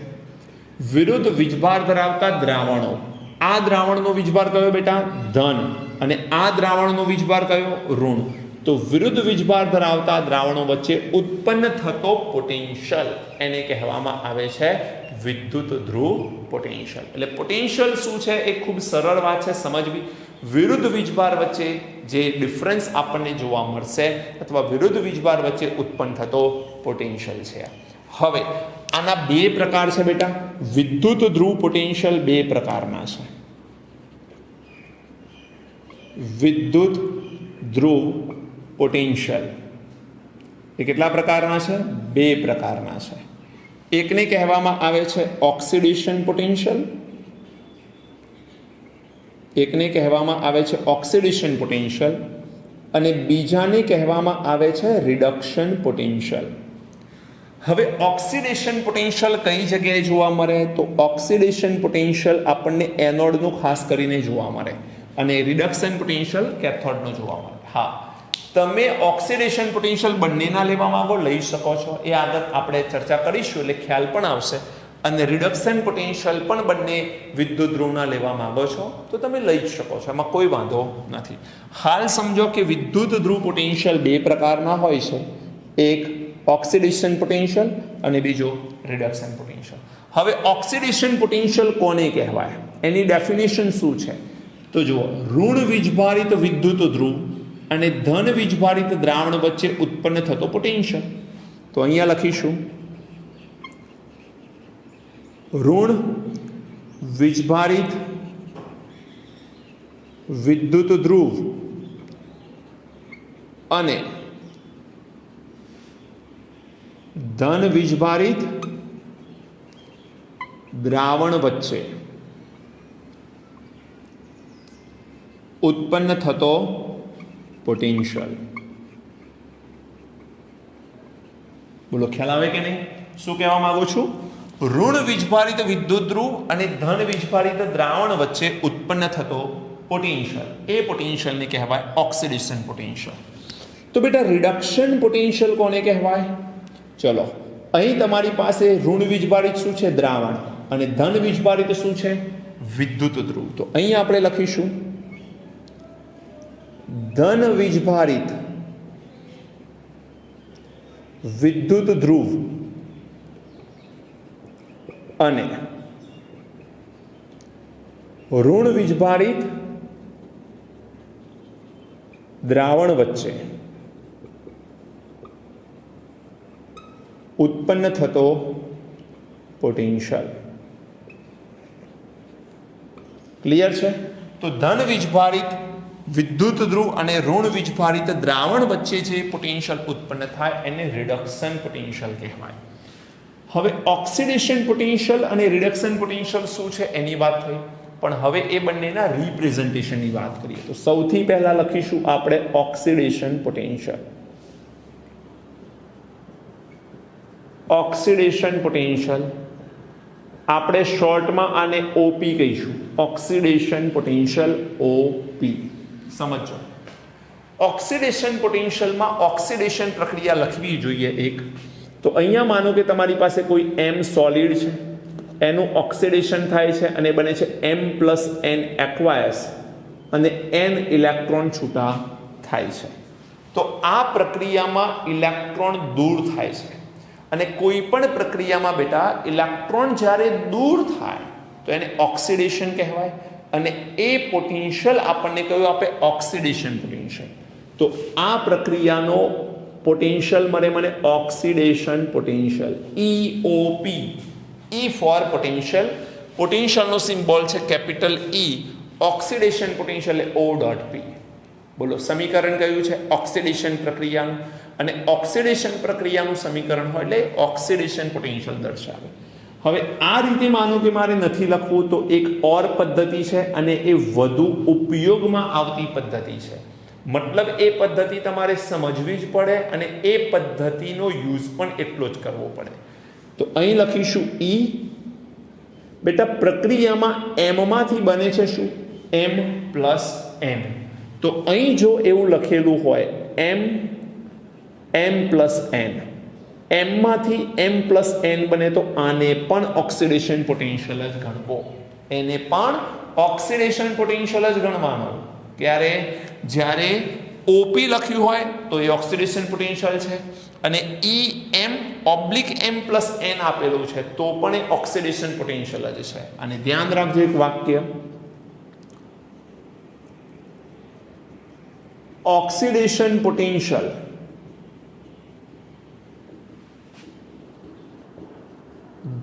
વિરુદ્ધ વીજભાર ધરાવતા દ્રાવણો. આ દ્રાવણનો વીજભાર કયો બેટા? ધન. અને આ દ્રાવણનો વીજભાર કયો? ઋણ. તો વિરુદ્ધ વીજભાર ધરાવતા દ્રાવણો વચ્ચે ઉત્પન્ન થતો પોટેન્શિયલ એને કહેવામાં આવે છે વિદ્યુત ધ્રુવ પોટેન્શિયલ. એટલે પોટેન્શિયલ શું છે એ ખૂબ સરળ વાત છે સમજવી. વિરુદ્ધ વીજભાર વચ્ચે જે ડિફરન્સ આપણને જોવા મળશે અથવા વિરુદ્ધ વીજભાર વચ્ચે ઉત્પન્ન થતો પોટેન્શિયલ છે. હવે આના બે પ્રકાર છે બેટા. વિદ્યુત ધ્રુવ પોટેન્શિયલ બે પ્રકારના છે. વિદ્યુત ધ્રુવ પોટેન્શિયલ એ કેટલા પ્રકારના છે? બે પ્રકારના છે. એકને કહેવામાં આવે છે ઓક્સિડેશન પોટેન્શિયલ. એકને કહેવામાં આવે છે ઓક્સિડેશન પોટેન્શિયલ અને બીજાને કહેવામાં આવે છે રિડક્શન પોટેન્શિયલ. હવે ઓક્સિડેશન પોટેન્શિયલ કઈ જગ્યાએ જોવા મળે? તો ઓક્સિડેશન પોટેન્શિયલ આપણને એનોડનું ખાસ કરીને જોવા મળે અને રિડક્શન પોટેન્શિયલ કેથોડનું જોવા મળે. હા, તમે ઓક્સિડેશન પોટેન્શિયલ બંનેના લેવા માંગો લઈ શકો છો, એ આગળ આપણે ચર્ચા કરીશું એટલે ખ્યાલ પણ આવશે. અને રિડક્શન પોટેન્શિયલ પણ બંને વિદ્યુત ધ્રુવના લેવા માંગો છો તો તમે લઈ જ શકો છો, એમાં કોઈ વાંધો નથી. હાલ સમજો કે વિદ્યુત ધ્રુવ પોટેન્શિયલ બે પ્રકારના હોય છે. એક ઓક્સિડેશન પોટેન્શિયલ અને બીજો રિડક્શન પોટેન્શિયલ. હવે ઓક્સિડેશન પોટેન્શિયલ કોને કહેવાય? એની ડેફિનેશન શું છે? તો જુઓ, ઋણ વીજભારિત વિદ્યુત ધ્રુવ અને ધન વીજભારિત દ્રાવણ વચ્ચે ઉત્પન્ન થતો પોટેન્શિયલ. તો અહીંયા લખીશું ઋણ વીજભારિત વિદ્યુત ધ્રુવ અને ધન વીજભારિત દ્રાવણ વચ્ચે ઉત્પન્ન થતો પોટેન્શિયલ. બોલો, ખ્યાલ આવે કે નહીં? શું કહેવા માંગુ છું? ઋણ વીજભારિત વિદ્યુત ધ્રુવ અને ધન વીજભારિત દ્રાવણ વચ્ચે ઉત્પન્ન થતો પોટેન્શિયલ, એ પોટેન્શિયલને કહેવાય ઓક્સિડેશન પોટેન્શિયલ. તો બેટા રિડક્શન પોટેન્શિયલ કોને કહેવાય? ચલો, અહીં તમારી પાસે ઋણ વીજભારિત શું છે? દ્રાવણ. અને ધન વીજભારિત શું છે? વિદ્યુત ધ્રુવ. તો અહીં આપણે લખીશું ધન વીજભારિત વિદ્યુત ધ્રુવ અને ઋણ વીજભારિત દ્રાવણ વચ્ચે ઉત્પન્ન થતો પોટેન્શિયલ. ક્લિયર છે? તો ધન વીજભારિત વિદ્યુત ધ્રુવ અને ઋણ વીજભારિત દ્રાવણ વચ્ચે જે પોટેન્શિયલ ઉત્પન્ન થાય એને રિડક્શન પોટેન્શિયલ કહેવાય. હવે ઓક્સિડેશન પોટેન્શિયલ અને રિડક્શન પોટેન્શિયલ શું છે એની વાત થઈ, પણ હવે એ બંનેના રિપ્રેઝન્ટેશનની વાત કરીએ. તો સૌથી પહેલા લખીશું આપણે ઓક્સિડેશન પોટેન્શિયલ. ઓક્સિડેશન પોટેન્શિયલ આપણે શોર્ટમાં આને ઓપી કહીશું. Oxidation potential OP. સમજો, ઓક્સિડેશન પોટેન્શિયલમાં ઓક્સિડેશન પ્રક્રિયા લખવી જોઈએ એક. તો અહીંયા માનો કે તમારી પાસે કોઈ એમ સોલિડ છે, એનું ઓક્સિડેશન થાય છે અને બને છે M+N એક્વાયસ અને N ઇલેક્ટ્રોન છૂટા થાય છે. તો આ પ્રક્રિયામાં ઇલેક્ટ્રોન દૂર થાય છે અને કોઈ પણ પ્રક્રિયામાં બેટા ઇલેક્ટ્રોન જ્યારે દૂર થાય તો એને ઓક્સિડેશન કહેવાય અને એ પોટેન્શિયલ આપણને કયું આપે? Oxidation potential. તો આ પ્રક્રિયાનો પોટેન્શિયલ મને oxidation potential EOP. E for potential. પોટેન્શિયલનો સિમ્બોલ છે capital E. Oxidation potential O.P. બોલો સમીકરણ કયું છે? ઓક્સિડેશન પ્રક્રિયાનું. અને ઓક્સિડેશન પ્રક્રિયાનું સમીકરણ હોય એટલે ઓક્સિડેશન પોટેન્શિયલ દર્શાવે. હવે આ રીતે માનો કે મારે નથી લખવું તો એક ઓર પદ્ધતિ છે અને એ વધુ ઉપયોગમાં આવતી પદ્ધતિ છે. મતલબ એ પદ્ધતિ તમારે સમજવી જ પડે અને એ પદ્ધતિનો યુઝ પણ એટલો જ કરવો પડે. તો અહીં લખીશું E. બેટા પ્રક્રિયામાં M માંથી બને છે શું? M+N. તો અહીં જો એવું લખેલું હોય M+N, M માંથી M+N બને તો આને પણ ઓક્સિડેશન પોટેન્શિયલ જ ગણવો. એને પણ ઓક્સિડેશન પોટેન્શિયલ જ ગણવાનો. ક્યારે? જ્યારે OP લખ્યું હોય તો એ ઓક્સિડેશન પોટેન્શિયલ છે અને EM/M+N આપેલું છે તો પણ એ ઓક્સિડેશન પોટેન્શિયલ જ છે. અને ધ્યાન રાખજો એક વાક્ય, ઓક્સિડેશન પોટેન્શિયલ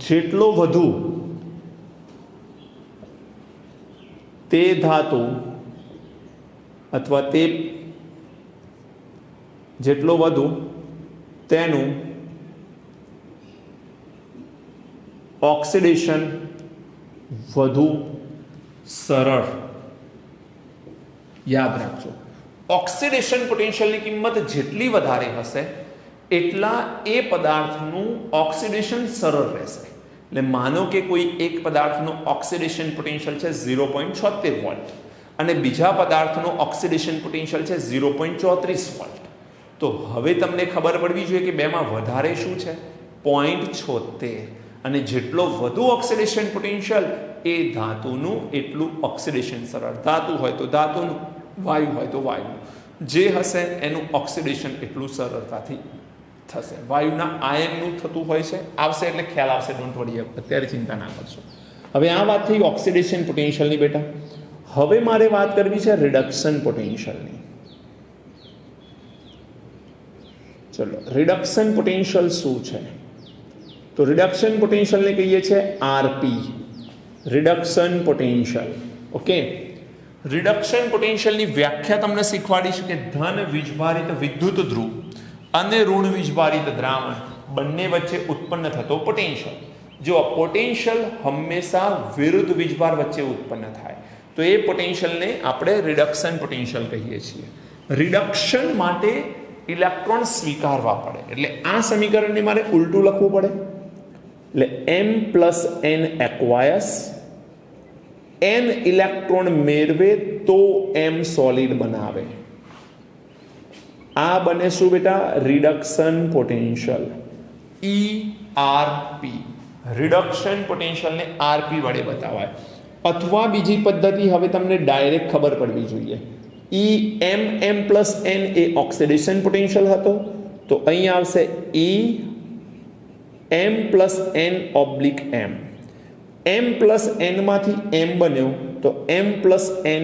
જેટલો વધુ તે ધાતુ અથવા તે જેટલો વધુ તેનું ઓક્સિડેશન વધુ સરળ. યાદ રાખજો, ઓક્સિડેશન પોટેન્શિયલની કિંમત જેટલી વધારે હશે એટલા એ પદાર્થનું ઓક્સિડેશન સરળ રહેશે. એટલે માનો કે કોઈ એક પદાર્થનો ઓક્સિડેશન પોટેન્શિયલ છે 0.76 વોલ્ટ અને બીજા પદાર્થનો ઓક્સિડેશન પોટેન્શિયલ છે 0.34 વોલ્ટ. તો હવે તમને ખબર પડવી જોઈએ કે બેમાં વધારે શું છે? 0.76. અને જેટલો વધુ ઓક્સિડેશન પોટેન્શિયલ એ ધાતુનું એટલું ઓક્સિડેશન સરળ. ધાતુ હોય તો ધાતુનું, વાયુ હોય તો વાયુનું, જે હશે એનું ઓક્સિડેશન એટલું સરળતાથી થશે. વાયુના આયનનું થતું હોય છે, આવશે એટલે ખ્યાલ આવશે. ડોન્ટ વરી, અત્યારે ચિંતા ના કરશો. હવે આ વાત થઈ ઓક્સિડેશન પોટેન્શિયલની બેટા. હવે મારે વાત કરવી છે રિડક્શન પોટેન્શિયલની. ચલો, રિડક્શન પોટેન્શિયલ શું છે? તો રિડક્શન પોટેન્શિયલને કહીએ છીએ RP, reduction potential. Okay, reduction પોટેન્શિયલની વ્યાખ્યા તમને શીખવાડીશ કે ધન વીજભારિત વિદ્યુત ધ્રુવ અને ઋણ વીજભારિત દ્રાવણ બંને વચ્ચે ઉત્પન્ન થતો પોટેન્શિયલ. જો પોટેન્શિયલ હંમેશા વિરુદ્ધ વીજભાર વચ્ચે ઉત્પન્ન થાય તો એ પોટેન્શિયલને આપણે રિડક્શન પોટેન્શિયલ કહીએ છીએ. રિડક્શન માટે ઇલેક્ટ્રોન સ્વીકારવા પડે એટલે આ સમીકરણને મારે ઉલટું લખવું પડે. એટલે M+N એક્વાયસ, N ઇલેક્ટ્રોન મેળવે તો M સોલિડ બનાવે. આ બને શું બેટા? Reduction potential ERP. રિડક્શન પોટેન્શિયલને RP વડે બતાવાય. અથવા બીજી પદ્ધતિ હવે તમને ડાયરેક્ટ ખબર પડવી જોઈએ. EM+N એ ઓક્સિડેશન પોટેન્શિયલ હતો તો અહીં આવશે EM+N/M. M+N માંથી M બન્યો તો m પ્લસ n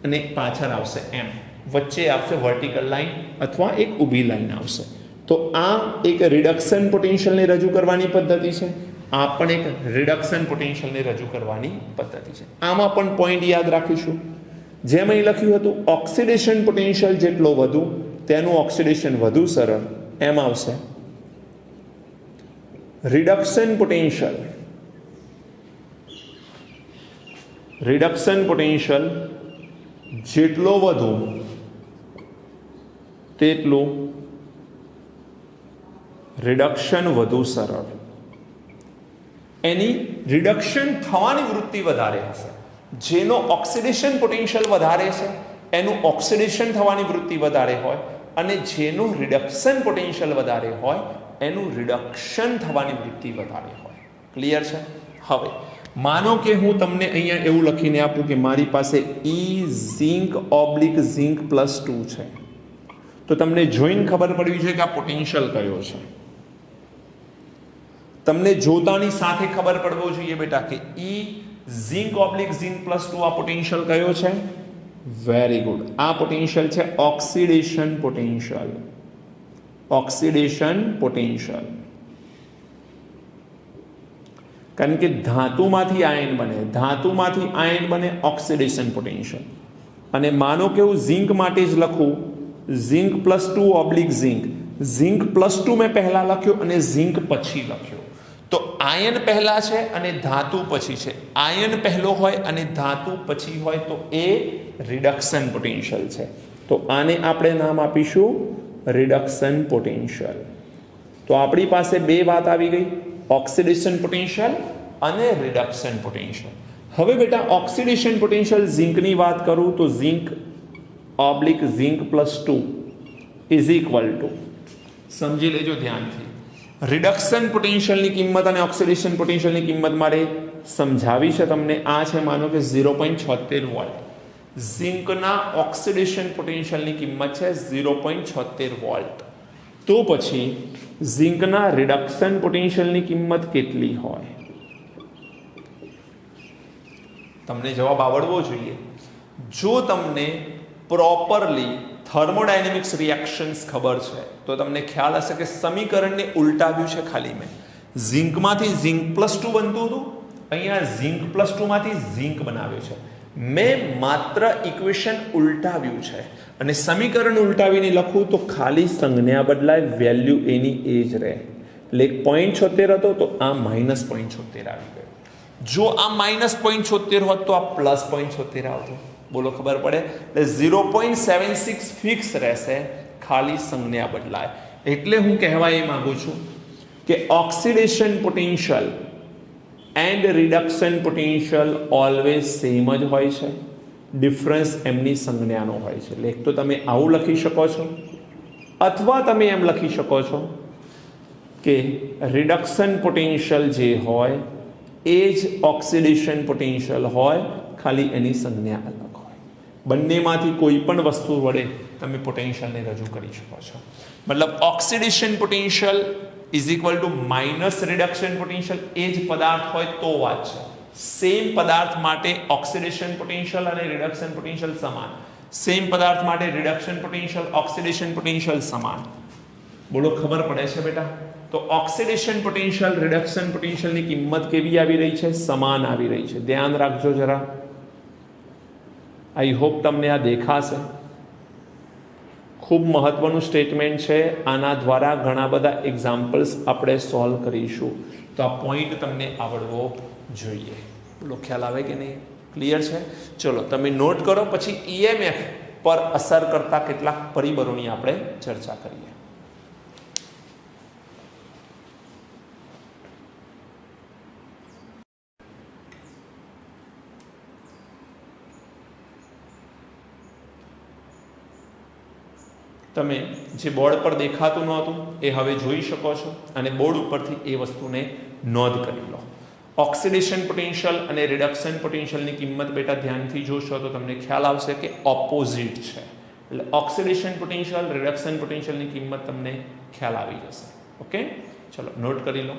અને પાછળ આવશે m, વચ્ચે આવશે વર્ટિકલ લાઈન અથવા એક ઊભી લાઈન આવશે. તો આ એક રિડક્શન પોટેન્શિયલને રજૂ કરવાની પદ્ધતિ છે. આ પણ એક રિડક્શન પોટેન્શિયલને રજૂ કરવાની પદ્ધતિ છે. આમાં પણ પોઈન્ટ યાદ રાખીશું. જેમ અહીં લખ્યું હતું ઓક્સિડેશન પોટેન્શિયલ જેટલો વધુ તેનું ઓક્સિડેશન વધુ સરળ, એમ આવશે રિડક્શન પોટેન્શિયલ જેટલો વધુ તેટલું રિડક્શન વધુ સરળ. એની રિડક્શન થવાની વૃત્તિ વધારે હશે. જેનો ઓક્સિડેશન પોટેન્શિયલ વધારે છે એનું ઓક્સિડેશન થવાની વૃત્તિ વધારે હોય, અને જેનું રિડક્શન પોટેન્શિયલ વધારે હોય એનું રિડક્શન થવાની વૃત્તિ વધારે હોય. ક્લિયર છે? હવે માનો કે હું તમને અહીંયા એવું લખીને આપું કે મારી પાસે E ઝિંક +2 છે, તો તમને જોઈને ખબર પડવી જોઈએ કે આ પોટેન્શિયલ કયો છે. તમને જોતાની સાથે ખબર પડવો જોઈએ બેટા કે ઝિંક +2 આ પોટેન્શિયલ કયો છે. Very good. આ પોટેન્શિયલ છે ઓક્સિડેશન પોટેન્શિયલ. કારણ કે ધાતુમાંથી આયન બને ઓક્સિડેશન પોટેન્શિયલ. અને માનો કે હું ઝિંક માટે જ લખું ઝિંક +2 મેં પહેલા લખ્યો અને ઝિંક પછી લખ્યો, તો આયન પહેલા છે અને ધાતુ પછી છે. આયન પહેલો હોય અને ધાતુ પછી હોય તો એ રિડક્શન પોટેન્શિયલ છે. તો આને આપણે નામ આપીશું રિડક્શન પોટેન્શિયલ. તો આપણી પાસે બે વાત આવી ગઈ, ઓક્સિડેશન પોટેન્શિયલ અને રિડક્શન પોટેન્શિયલ. હવે બેટા ઓક્સિડેશન પોટેન્શિયલ ઝિંકની વાત કરું તો ઝિંક +2 ઇઝ ઇક્વલ ટુ, સમજી લેજો ધ્યાનથી, રિડક્શન પોટેન્શિયલની કિંમત અને ઓક્સિડેશન પોટેન્શિયલની કિંમત મારે સમજાવી છે તમને. આ છે માનો કે 0.76 વોલ્ટ. ઝિંકના ઓક્સિડેશન પોટેન્શિયલની કિંમત છે 0.76 વોલ્ટ. તો પછી ઝિંકના રિડક્શન પોટેન્શિયલની કિંમત કેટલી હોય? તમને જવાબ આવડવો જોઈએ. જો તમને પ્રોપરલી થર્મોડાયનેમિક્સ રિએક્શન્સ ખબર છે તો તમને ખ્યાલ હશે કે સમીકરણને ઉલટાવ્યું છે. ખાલી મેં ઝિંકમાંથી ઝિંક +2 બનતું હતું, અહીંયા ઝિંક +2 માંથી ઝિંક બનાવ્યું છે. મેં માત્ર ઇક્વેશન ઉલટાવ્યું છે, અને સમીકરણ ઉલટાવીને લખું તો ખાલી સંજ્ઞા બદલાય, વેલ્યુ એની એ જ રહે. એટલે 0.76 હતો તો આ -0.76 આવી ગયો. જો આ -0.76 હોત તો આ +0.76 આવતો. બોલો ખબર પડે? એટલે 0.76 ફિક્સ રહેશે, ખાલી સંજ્ઞા બદલાય. એટલે હું કહેવા એ માંગુ છું કે oxidation potential and reduction potential always same જ હોય છે. ડિફરન્સ એમની સંજ્ઞાનો હોય છે. એટલે એક તો તમે આવું લખી શકો છો, અથવા તમે એમ લખી શકો છો કે રિડક્શન પોટેન્શિયલ જે હોય એ જ ઓક્સિડેશન પોટેન્શિયલ હોય, ખાલી એની સંજ્ઞા અલગ હોય. બંનેમાંથી કોઈ પણ વસ્તુ વડે તમે પોટેન્શિયલને રજૂ કરી શકો છો. મતલબ oxidation potential is equal to minus reduction potential. એ જ પદાર્થ હોય તો વાત છે. સેમ પદાર્થ માટે ઓક્સિડેશન પોટેન્શિયલ અને રિડક્શન પોટેન્શિયલ સમાન, સેમ પદાર્થ માટે રિડક્શન પોટેન્શિયલ ઓક્સિડેશન પોટેન્શિયલ સમાન. બોલો ખબર પડે છે બેટા? તો ઓક્સિડેશન પોટેન્શિયલ રિડક્શન પોટેન્શિયલની કિંમત કેવી આવી રહી છે? સમાન આવી રહી છે. ધ્યાન રાખજો જરા. આઈ હોપ તમને આ દેખાશે. ખૂબ મહત્વનું સ્ટેટમેન્ટ છે. આના દ્વારા ઘણા બધા એક્ઝામ્પલ્સ આપણે સોલ્વ કરીશું. તો આ પોઈન્ટ તમને આવડવો જોઈએ. બોલો ખ્યાલ આવે કે નહીં? ક્લિયર છે? ચલો તમે નોટ કરો, પછી EMF પર અસર કરતા કેટલાક પરિબળોની આપણે ચર્ચા કરીએ. તમે જે બોર્ડ પર દેખાતું નહોતું એ હવે જોઈ શકો છો, અને બોર્ડ ઉપરથી એ વસ્તુને નોંધ કરી લો. ઓક્સિડેશન પોટેન્શિયલ અને રિડક્શન પોટેન્શિયલની કિંમત બેટા ધ્યાનથી જોશો તો તમને ખ્યાલ આવશે કે ઓપોઝિટ છે. એટલે ઓક્સિડેશન પોટેન્શિયલ રિડક્શન પોટેન્શિયલની કિંમત તમને ખ્યાલ આવી જશે. ઓકે, ચલો નોટ કરી લો.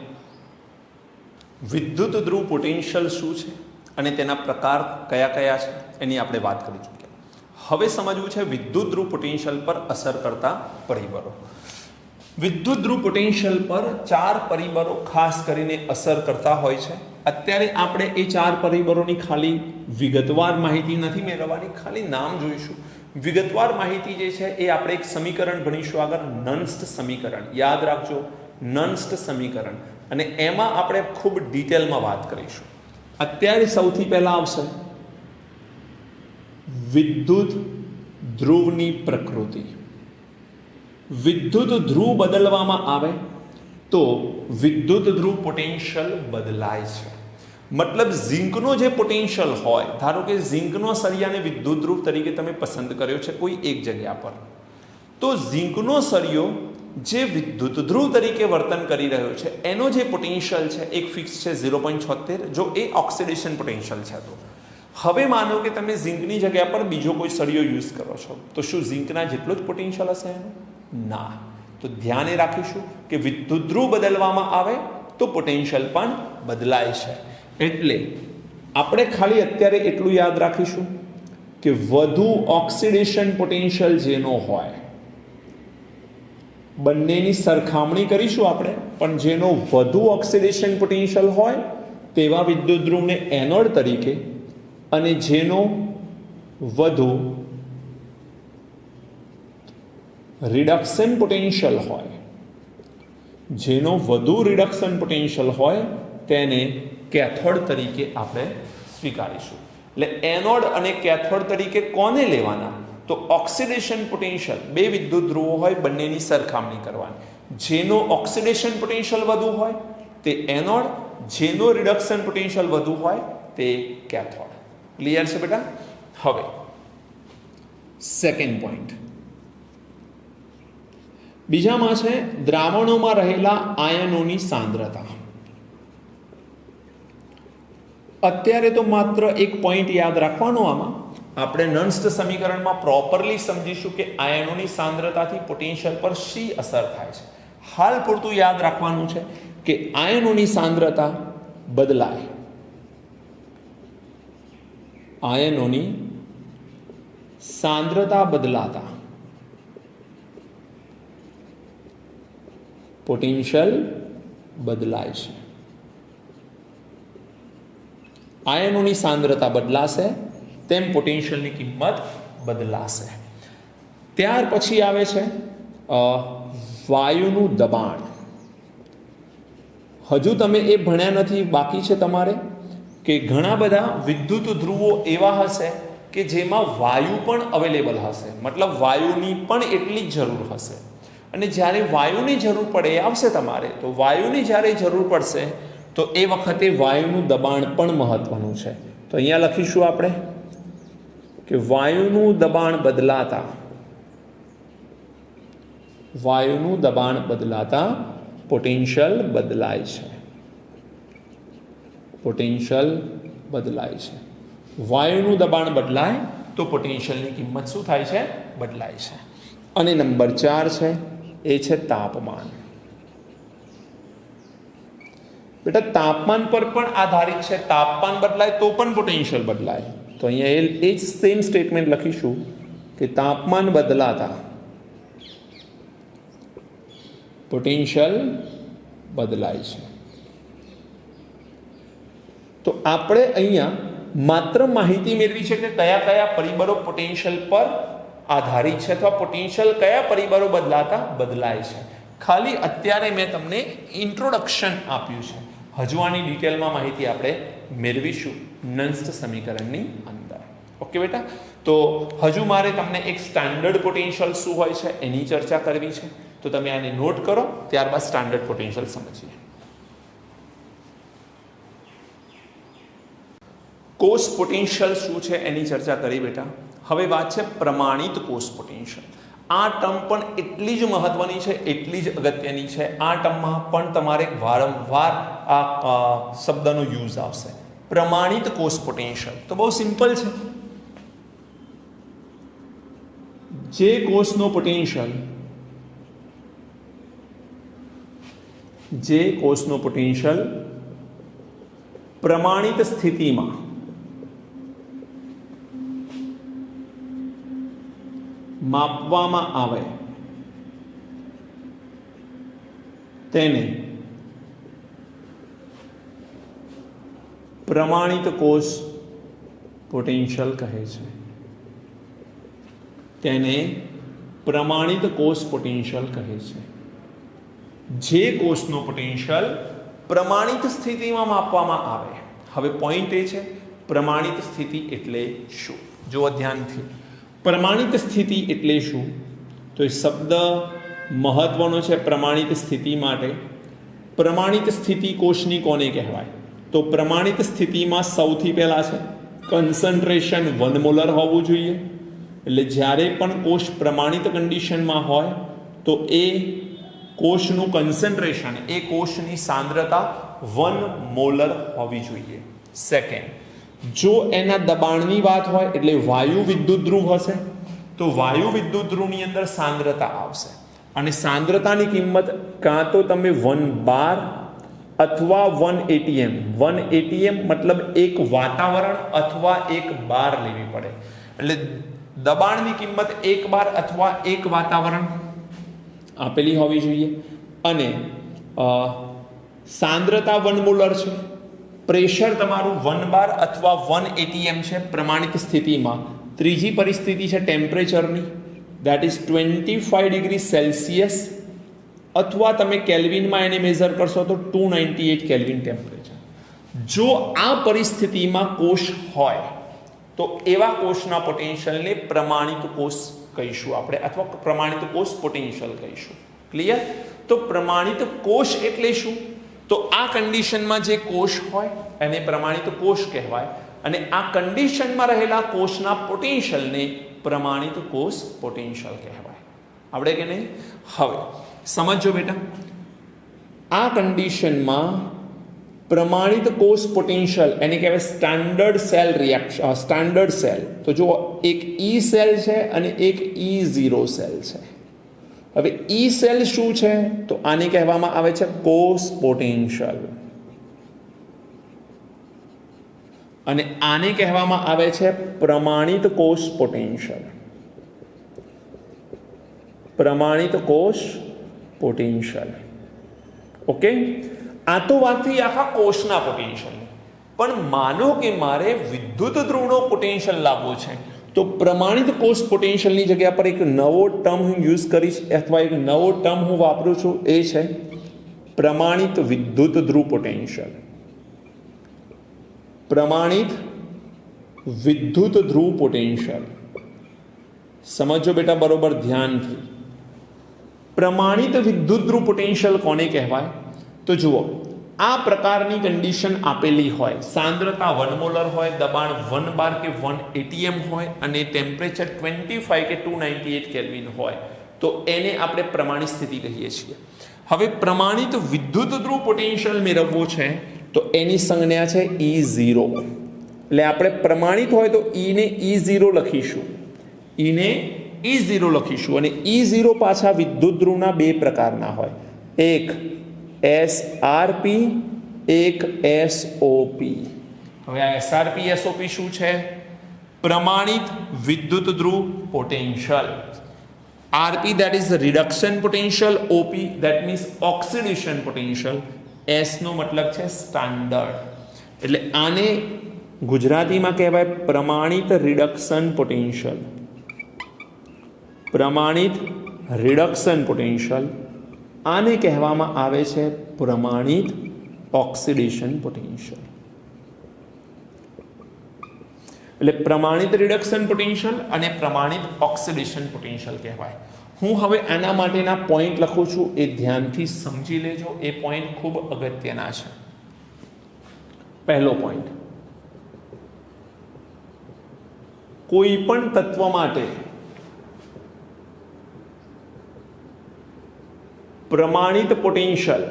વિદ્યુત ધ્રુવ પોટેન્શિયલ શું છે? અને તેના પ્રકાર કયા કયા છે એની આપણે વાત કરી ચૂક્યા। હવે સમજવું છે વિદ્યુત ધ્રુવ પોટેન્શિયલ પર અસર કરતા પરિબળો। વિદ્યુત ધ્રુવ પોટેન્શિયલ પર 4 પરિબળો ખાસ કરીને અસર કરતા હોય છે। અત્યારે આપણે એ 4 પરિબળોની ખાલી વિગતવાર માહિતી નથી મેળવવાની, ખાલી નામ જોઈશું। વિગતવાર માહિતી જે છે એ આપણે એક સમીકરણ ભણીશું આગળ, નન્સ્ટ સમીકરણ। યાદ રાખજો, નન્સ્ટ સમીકરણ, અને એમાં આપણે ખૂબ ડિટેલમાં વાત કરીશું। અત્યારે સૌથી પહેલા આવશે વિદ્યુત ધ્રુવની પ્રકૃતિ। વિદ્યુત ધ્રુવ બદલવામાં આવે તો વિદ્યુત ધ્રુવ પોટેન્શિયલ બદલાય છે। મતલબ ઝીંકનો જે પોટેન્શિયલ હોય, ધારો કે ઝીંકનો સળિયાને વિદ્યુત ધ્રુવ તરીકે તમે પસંદ કર્યો છે કોઈ એક જગ્યા પર, તો ઝીંકનો સળિયો જે વિદ્યુત ધ્રુવ તરીકે વર્તન કરી રહ્યો છે એનો જે પોટેન્શિયલ છે એક ફિક્સ છે 0.76, જો એ ઓક્સિડેશન પોટેન્શિયલ છે। તો હવે માનો કે તમે ઝીંકની જગ્યા પર બીજો કોઈ સળિયો યુઝ કરો છો, તો શું ઝીંકના જેટલું જ પોટેન્શિયલ હશે એનું? ના। તો ધ્યાને રાખીશું કે વિદ્યુત ધ્રુવ બદલવામાં આવે તો પોટેન્શિયલ પણ બદલાય છે। એટલે આપણે ખાલી અત્યારે એટલું યાદ રાખીશું કે વધુ ઓક્સિડેશન પોટેન્શિયલ જેનો હોય, બંનેની સરખામણી કરીશું આપણે, પણ જેનો વધુ ઓક્સિડેશન પોટેન્શિયલ હોય તેવા વિદ્યુત ધ્રુવને એનોડ તરીકે, અને જેનો વધુ રિડક્શન પોટેન્શિયલ હોય, જેનો વધુ રિડક્શન પોટેન્શિયલ હોય તેને કેથોડ તરીકે આપણે સ્વીકારીશું। એટલે એનોડ અને કેથોડ તરીકે કોને લેવાના? તો ઓક્સિડેશન પોટેન્શિયલ, બે વિદ્યુત ધ્રુવો હોય બંનેની સરખામણી કરવાની, જેનો ઓક્સિડેશન પોટેન્શિયલ વધુ હોય તે એનોડ, જેનો રિડક્શન પોટેન્શિયલ વધુ હોય તે કેથોડ। ક્લિયર છે બેટા? હવે સેકન્ડ પોઈન્ટ, બીજામાં છે દ્રાવણોમાં રહેલા આયનોની સાંદ્રતા। અત્યારે તો માત્ર એક પોઈન્ટ યાદ રાખવાનો, આમાં આપણે નન્સ્ટ સમીકરણમાં પ્રોપરલી સમજીશું કે આયનોની સાંદ્રતાથી પોટેન્શિયલ પર શી અસર થાય છે। હાલ પૂરતું યાદ રાખવાનું છે કે આયનોની સાંદ્રતા બદલાય, આયનોની સાંદ્રતા બદલાતા પોટેન્શિયલ બદલાય છે। આયનોની સાંદ્રતા બદલાશે તેમ પોટેન્શિયલની કિંમત બદલાશે। ત્યાર પછી આવે છે વાયુનું દબાણ। હજુ તમે એ ભણ્યા નથી, બાકી છે તમારે, કે ઘણા બધા વિદ્યુત ધ્રુવો એવા હશે કે જેમાં વાયુ પણ અવેલેબલ હશે, મતલબ વાયુની પણ એટલી જ જરૂર હશે, અને જ્યારે વાયુની જરૂર પડે આવશે તમારે, તો વાયુની જ્યારે જરૂર પડશે તો એ વખતે વાયુનું દબાણ પણ મહત્વનું છે। તો અહીંયા લખીશું આપણે કે વાયુનું દબાણ બદલાતા, વાયુનું દબાણ બદલાતા પોટેન્શિયલ બદલાય છે, પોટેન્શિયલ બદલાય છે। વાયુનું દબાણ બદલાય તો પોટેન્શિયલની કિંમત શું થાય છે? બદલાય છે। અને નંબર 4 છે એ છે તાપમાન। બેટા તાપમાન પર પણ આધારિત છે, તાપમાન બદલાય તો પણ પોટેન્શિયલ બદલાય। તો અહીંયા એ જ સેમ સ્ટેટમેન્ટ લખીશું કે તાપમાન બદલાતા પોટેન્શિયલ બદલાય છે। તો આપણે અહીંયા માત્ર માહિતી મેળવી છે કે કયા કયા પરિબળો પોટેન્શિયલ પર આધારિત છે, અથવા પોટેન્શિયલ કયા પરિબળો બદલાતા બદલાય છે। ખાલી અત્યારે મેં તમને ઇન્ટ્રોડક્શન આપ્યું છે, હજુ આની ડિટેલમાં માહિતી આપણે મેળવીશું નન્સ્ટ સમીકરણની અંદર। ઓકે બેટા? તો હજુ મારે તમને એક સ્ટાન્ડર્ડ પોટેન્શિયલ શું હોય છે એની ચર્ચા કરવી છે, તો તમે આને નોટ કરો, ત્યારબાદ સ્ટાન્ડર્ડ પોટેન્શિયલ સમજીએ। કોષ પોટેન્શિયલ શું છે એની ચર્ચા કરી બેટા। હવે વાત છે પ્રમાણિત કોષ પોટેન્શિયલ। આ ટર્મ પણ એટલી જ મહત્વની છે, એટલી જ અગત્યની છે। આ ટર્મમાં પણ તમારે વારંવાર આ શબ્દનો યુઝ આવશે, પ્રમાણિત કોષ પોટેન્શિયલ। તો બહુ સિમ્પલ છે, જે કોષનો પોટેન્શિયલ પ્રમાણિત સ્થિતિમાં માપવામાં આવે તેને પ્રમાણિત કોષ પોટેન્શિયલ કહે છે. તેને પ્રમાણિત કોષ પોટેન્શિયલ કહે છે. જે કોષનો પોટેન્શિયલ પ્રમાણિત સ્થિતિમાં માપવામાં આવે. હવે પોઈન્ટ એ છે પ્રમાણિત સ્થિતિ એટલે શું? જો ધ્યાનથી, પ્રમાણિત સ્થિતિ એટલે શું? તો એ શબ્દ મહત્વનો છે. પ્રમાણિત સ્થિતિ માટે પ્રમાણિત સ્થિતિ કોષની કોને કહેવાય? તો પ્રમાણિત સ્થિતિમાં સૌથી પહેલા છે કન્સન્ટ્રેશન 1 મોલર હોવું જોઈએ. એટલે જ્યારે પણ કોષ પ્રમાણિત કન્ડિશનમાં હોય તો એ કોષનું કન્સન્ટ્રેશન, એ કોષની સાંદ્રતા 1 મોલર હોવી જોઈએ. સેકન્ડ, જો એના દબાણની વાત હોય એટલે વાયુ વિદ્યુત ધ્રુવ હશે તો વાયુ વિદ્યુત ધ્રુવની અંદર સાંદ્રતા આવશે. અને સાંદ્રતાની કિંમત કાં તો તમે 1 બાર અથવા 1 ATM. 1 ATM મતલબ એક વાતાવરણ અથવા 1 બાર લેવી પડે. એટલે દબાણની કિંમત 1 બાર અથવા 1 વાતાવરણ આપેલી હોવી જોઈએ. અને સાંદ્રતા 1 મોલર છે. પ્રેશર તમારું 1 બાર અથવા 1 ATM છે પ્રમાણિત સ્થિતિમાં. ત્રીજી પરિસ્થિતિ છે ટેમ્પરેચરની, દેટ ઇઝ 25 ડિગ્રી સેલ્સિયસ અથવા તમે કેલ્વિનમાં એને મેઝર કરશો તો 298 કેલ્વિન ટેમ્પરેચર. જો આ પરિસ્થિતિમાં કોષ હોય તો એવા કોષના પોટેન્શિયલને પ્રમાણિત કોષ કહીશું આપણે, અથવા પ્રમાણિત કોષ પોટેન્શિયલ કહીશું. ક્લિયર? તો પ્રમાણિત કોષ એટલે શું? તો આ કન્ડિશનમાં જે કોષ હોય એને પ્રમાણિત કોષ કહેવાય. અને આ કન્ડિશનમાં રહેલા કોષના પોટેન્શિયલને પ્રમાણિત કોષ પોટેન્શિયલ કહેવાય. આવડે કે નહીં? હવે સમજો બેટા, આ કન્ડિશનમાં પ્રમાણિત કોષ પોટેન્શિયલ એને કહેવાય standard cell reaction, standard cell. તો જો એક ઈ સેલ છે અને એક E0 સેલ છે. હવે ઈ સેલ શું છે? તો આને કહેવામાં આવે છે કોષ પોટેન્શિયલ અને આને કહેવામાં આવે છે પ્રમાણિત કોષ પોટેન્શિયલ. પ્રમાણિત કોષ પોટેન્શિયલ. ઓકે, આ તો વાત થઈ આખા કોષના પોટેન્શિયલની. પણ માનો કે મારે વિદ્યુત ધ્રુવનો પોટેન્શિયલ લાવવો છે તો પ્રમાણિત કોષ પોટેન્શિયલની જગ્યા પર એક નવો ટર્મ હું યુઝ કરીશ અથવા એક નવો ટર્મ હું વાપરું છું, એ છે પ્રમાણિત વિદ્યુત ધ્રુવ પોટેન્શિયલ. પ્રમાણિત વિદ્યુત ધ્રુવ પોટેન્શિયલ. સમજો બેટા બરોબર ધ્યાનથી. પ્રમાણિત વિદ્યુત ધ્રુવ પોટેન્શિયલ કોને કહેવાય? તો જુઓ, આ પ્રકારની કન્ડિશન આપેલી હોય, સાંદ્રતા 1 મોલર હોય, દબાણ 1 બાર કે 1 ATM હોય અને ટેમ્પરેચર 25 કે 298 કેલ્વિન હોય તો એને આપણે પ્રમાણિત સ્થિતિ કહીએ છીએ. હવે પ્રમાણિત વિદ્યુત ધ્રુવ પોટેન્શિયલ મેળવવો છે તો એની સંજ્ઞા છે E0. એટલે આપણે પ્રમાણિત હોય તો E ને E0 લખીશું, E ને E0 લખીશું. અને E0 પાછા વિદ્યુત ધ્રુવના બે પ્રકારના હોય, એક SRP, એક SOP. હવે આ SRP SOP શું છે? પ્રમાણિત વિદ્યુત ધ્રુવ potential. RP that is the reduction potential, OP that means oxidation potential, S નો મતલબ છે સ્ટાન્ડર્ડ. એટલે આને ગુજરાતીમાં કહેવાય પ્રમાણિત રિડક્શન પોટેન્શિયલ. પ્રમાણિત રિડક્શન પોટેન્શિયલ. આને કહેવામાં આવે છે પ્રમાણિત ઓક્સિડેશન પોટેન્શિયલ. એટલે પ્રમાણિત રિડક્શન પોટેન્શિયલ અને પ્રમાણિત ઓક્સિડેશન પોટેન્શિયલ કહેવાય. હું હવે આના માટેના પોઈન્ટ લખું છું, એ ધ્યાનથી સમજી લેજો. એ પોઈન્ટ ખૂબ અગત્યના છે. પહેલો પોઈન્ટ, કોઈ પણ તત્વ માટે પ્રમાણિત પોટેન્શિયલ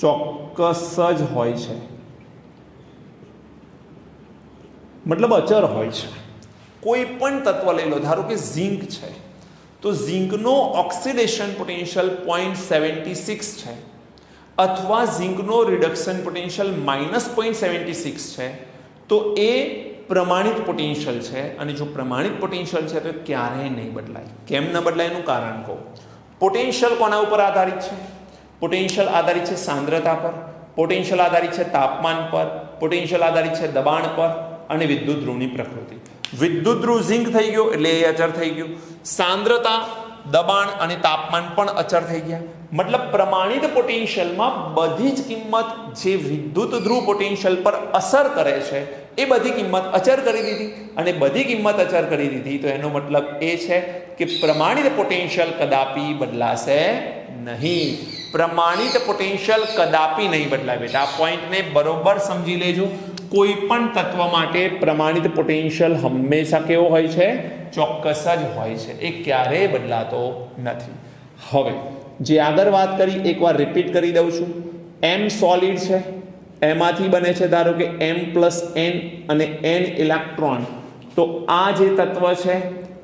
ચોક્કસ જ હોય છે, મતલબ અચર હોય છે. કોઈ પણ તત્વ લઈ લો, ધારો કે ઝિંક છે તો ઝિંકનો ઓક્સિડેશન પોટેન્શિયલ 0.76 છે અથવા ઝિંકનો રિડક્શન પોટેન્શિયલ -0.76 છે, તો એ પ્રમાણિત પોટેન્શિયલ છે, અને જો પ્રમાણિત પોટેન્શિયલ છે તો ક્યારેય નહીં બદલાય. કેમ ન બદલાય એનું કારણ કહું. પોટેન્શિયલ કોના ઉપર આધારિત છે? પોટેન્શિયલ આધારિત છે સાંદ્રતા પર, પોટેન્શિયલ આધારિત છે તાપમાન પર, પોટેન્શિયલ આધારિત છે દબાણ પર અને વિદ્યુત ધ્રુવની પ્રકૃતિ. વિદ્યુત ધ્રુવ ઝિંક થઈ ગયો એટલે એ અચળ થઈ ગયું. સાંદ્રતા, દબાણ અને તાપમાન પણ અચળ થઈ ગયા. મતલબ પ્રમાણિત પોટેન્શિયલમાં બધી જ કિંમત જે વિદ્યુત ધ્રુવ પોટેન્શિયલ પર અસર કરે છે એ બધી કિંમત અચળ કરી દીધી, અને બધી કિંમત અચળ કરી દીધી તો એનો મતલબ એ છે કે પ્રમાણિત પોટેન્શિયલ કદાપી બદલાશે નહીં. પ્રમાણિત પોટેન્શિયલ કદાપી નહીં બદલાય. બેટા આ પોઈન્ટને બરોબર સમજી લેજો. કોઈ પણ તત્વ માટે પ્રમાણિત પોટેન્શિયલ હંમેશા કેવો હોય છે? ચોક્કસ જ હોય છે. એ ક્યારેય બદલાતો નથી. હવે જે આગળ વાત કરી એકવાર રિપીટ કરી દઉં છું. એમ સોલિડ છે, એમાંથી બને છે ધારો કે M+N અને N ઇલેક્ટ્રોન. તો આ જે તત્વ છે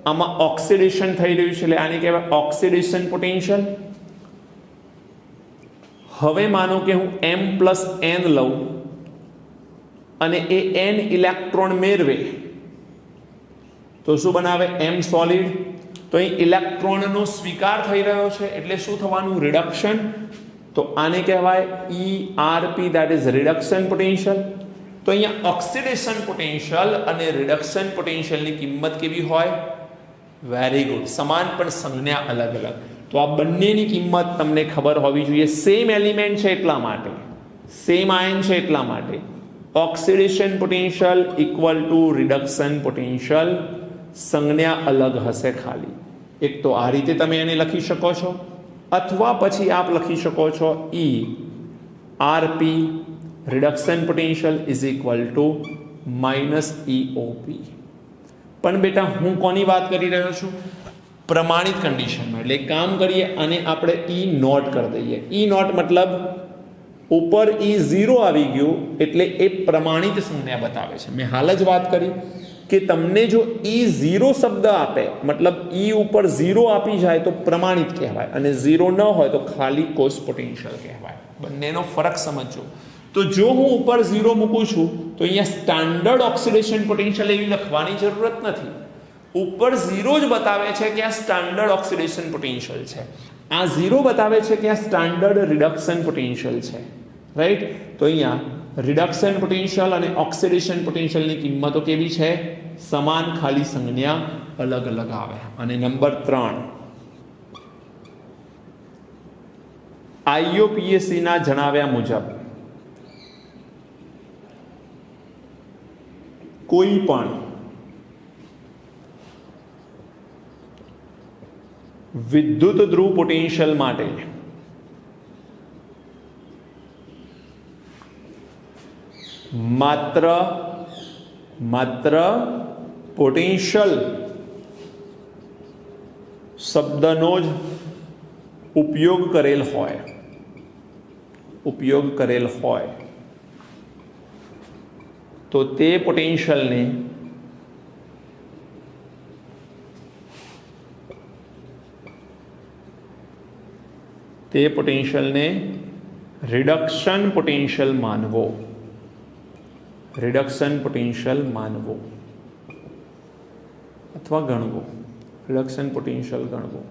આમાં ઓક્સિડેશન થઈ રહ્યું છે એટલે આને કહેવાય ઓક્સિડેશન પોટેન્શિયલ. હવે માનો કે હું M+N લઉં અને એ N ઇલેક્ટ્રોન મેળવે તો શું બનાવે? M solid. તો અહીં ઇલેક્ટ્રોનનો સ્વીકાર થઈ રહ્યો છે એટલે શું થવાનું? રિડક્શન. તો આને કહેવાય ERP, that is reduction potential. તો અહીંયા ઓક્સિડેશન પોટેન્શિયલ અને રિડક્શન પોટેન્શિયલની કિંમત કેવી હોય? Very good. સમાન પણ સંજ્ઞા અલગ અલગ. તો આ બંનેની કિંમત તમને ખબર હોવી જોઈએ. સેમ એલિમેન્ટ છે એટલા માટે, સેમ આયન છે એટલા માટે. Oxidation potential equal to reduction potential. સંજ્ઞા અલગ હશે ખાલી. એક તો આ રીતે તમે એને લખી શકો છો, અથવા પછી આપ લખી શકો છો ERP reduction potential is equal two -EOP. પણ બેટા હું કોની વાત કરી રહ્યો છું? પ્રમાણિત કન્ડિશનમાં. એટલે કામ કરીએ અને આપણે E નોટ કરી દઈએ. E નોટ મતલબ ઉપર E0 આવી ગયું એટલે એ પ્રમાણિત સંજ્ઞા બતાવે છે. મેં હાલ જ વાત કરી કે તમને જો E0 શબ્દ આપે, મતલબ E ઉપર 0 આપી જાય તો પ્રમાણિત કહેવાય, અને 0 ન હોય તો ખાલી કોષ પોટેન્શિયલ કહેવાય. બંનેનો ફરક સમજો. તો જો હું ઉપર 0 મૂકું છું તો અહીંયા સ્ટાન્ડર્ડ ઓક્સિડેશન પોટેન્શિયલ એવી લખવાની જરૂરત નથી. ઉપર 0 જ બતાવે છે કે આ સ્ટાન્ડર્ડ ઓક્સિડેશન પોટેન્શિયલ છે. આ 0 બતાવે છે કે આ સ્ટાન્ડર્ડ રિડક્શન પોટેન્શિયલ છે. રાઈટ. તો અહીંયા રિડક્શન પોટેન્શિયલ અને ઓક્સિડેશન પોટેન્શિયલની કિંમતો કેવી છે? સમાન, ખાલી સંજ્ઞા અલગ અલગ આવે. અને નંબર 3, IUPAC ના જણાવ્યા મુજબ કોઈ પણ વિદ્યુત ધ્રુવ પોટેન્શિયલ માટે માત્ર પોટેન્શિયલ શબ્દનો જ ઉપયોગ કરેલ હોય તો તે પોટેન્શિયલને રિડક્શન પોટેન્શિયલ માનવો. અથવા ગણવો. Reduction potential ગણવો.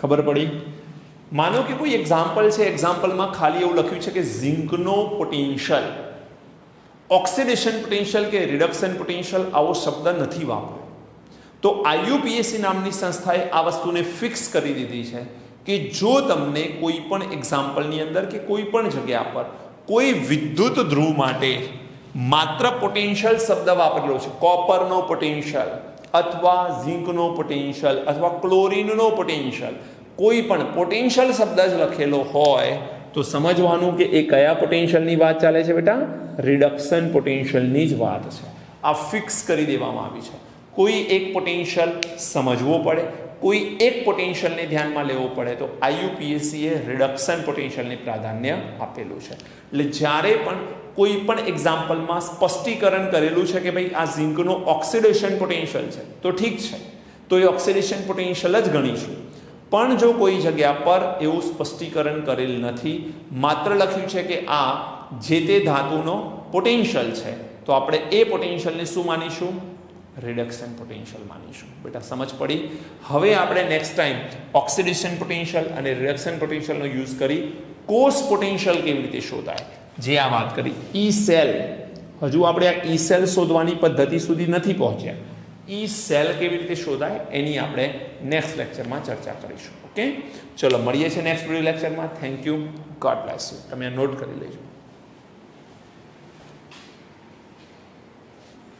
ખબર પડી? માનો કે કોઈ એક્ઝામ્પલ છે, એક્ઝામ્પલમાં ખાલી એવું લખ્યું છે કે ઝિંકનો પોટેન્શિયલ, ઓક્સિડેશન પોટેન્શિયલ કે રિડક્શન પોટેન્શિયલ આવો શબ્દ નથી વાપર્યો. તો IUPAC નામની સંસ્થાએ આ વસ્તુને ફિક્સ કરી દીધી છે કે જો તમને કોઈ પણ એક્ઝામ્પલની અંદર કે કોઈ પણ જગ્યા પર કોઈ વિદ્યુત ધ્રુવ માટે માત્ર પોટેન્શિયલ શબ્દ વાપરેલો છે, કોપરનો પોટેન્શિયલ અથવા ઝિંકનો પોટેન્શિયલ અથવા ક્લોરીનનો પોટેન્શિયલ, કોઈ પણ પોટેન્શિયલ શબ્દ જ લખેલો હોય તો સમજવાનું કે એ કયા પોટેન્શિયલની વાત ચાલે છે બેટા? રિડક્શન પોટેન્શિયલની જ વાત છે. આ ફિક્સ કરી દેવામાં આવી છે. કોઈ એક પોટેન્શિયલ સમજવો પડે, કોઈ એક પોટેન્શિયલને ધ્યાનમાં લેવો પડે તો IUPAC એ રિડક્શન પોટેન્શિયલને પ્રાધાન્ય આપેલું છે. એટલે જ્યારે પણ કોઈ પણ એક્ઝામ્પલમાં સ્પષ્ટીકરણ કરેલું છે કે ભાઈ આ ઝિંકનો ઓક્સિડેશન પોટેન્શિયલ છે તો ઠીક છે, તો એ ઓક્સિડેશન પોટેન્શિયલ જ ગણીશું. પણ જો કોઈ જગ્યા પર એવું સ્પષ્ટીકરણ કરેલ નથી, માત્ર લખ્યું છે કે આ જે તે ધાતુનો પોટેન્શિયલ છે તો આપણે એ પોટેન્શિયલને શું માનીશું? રિડક્શન પોટેન્શિયલ માનીશું. બેટા સમજ પડી? હવે આપણે નેક્સ્ટ ટાઈમ ઓક્સિડેશન પોટેન્શિયલ અને રિડક્શન પોટેન્શિયલનો યુઝ કરી કોષ પોટેન્શિયલ કેવી રીતે શોધાય જે આ વાત કરી. ઈ સેલ, હજુ આપણે આ ઈ સેલ શોધવાની પદ્ધતિ સુધી નથી પહોંચ્યા. ઈ સેલ કેવી રીતે શોધાય એની આપણે નેક્સ્ટ લેક્ચરમાં ચર્ચા કરીશું. ઓકે, ચલો મળીએ છીએ નેક્સ્ટ વિડિયો લેક્ચરમાં. Thank you, God bless you. તમે નોટ કરી લેજો.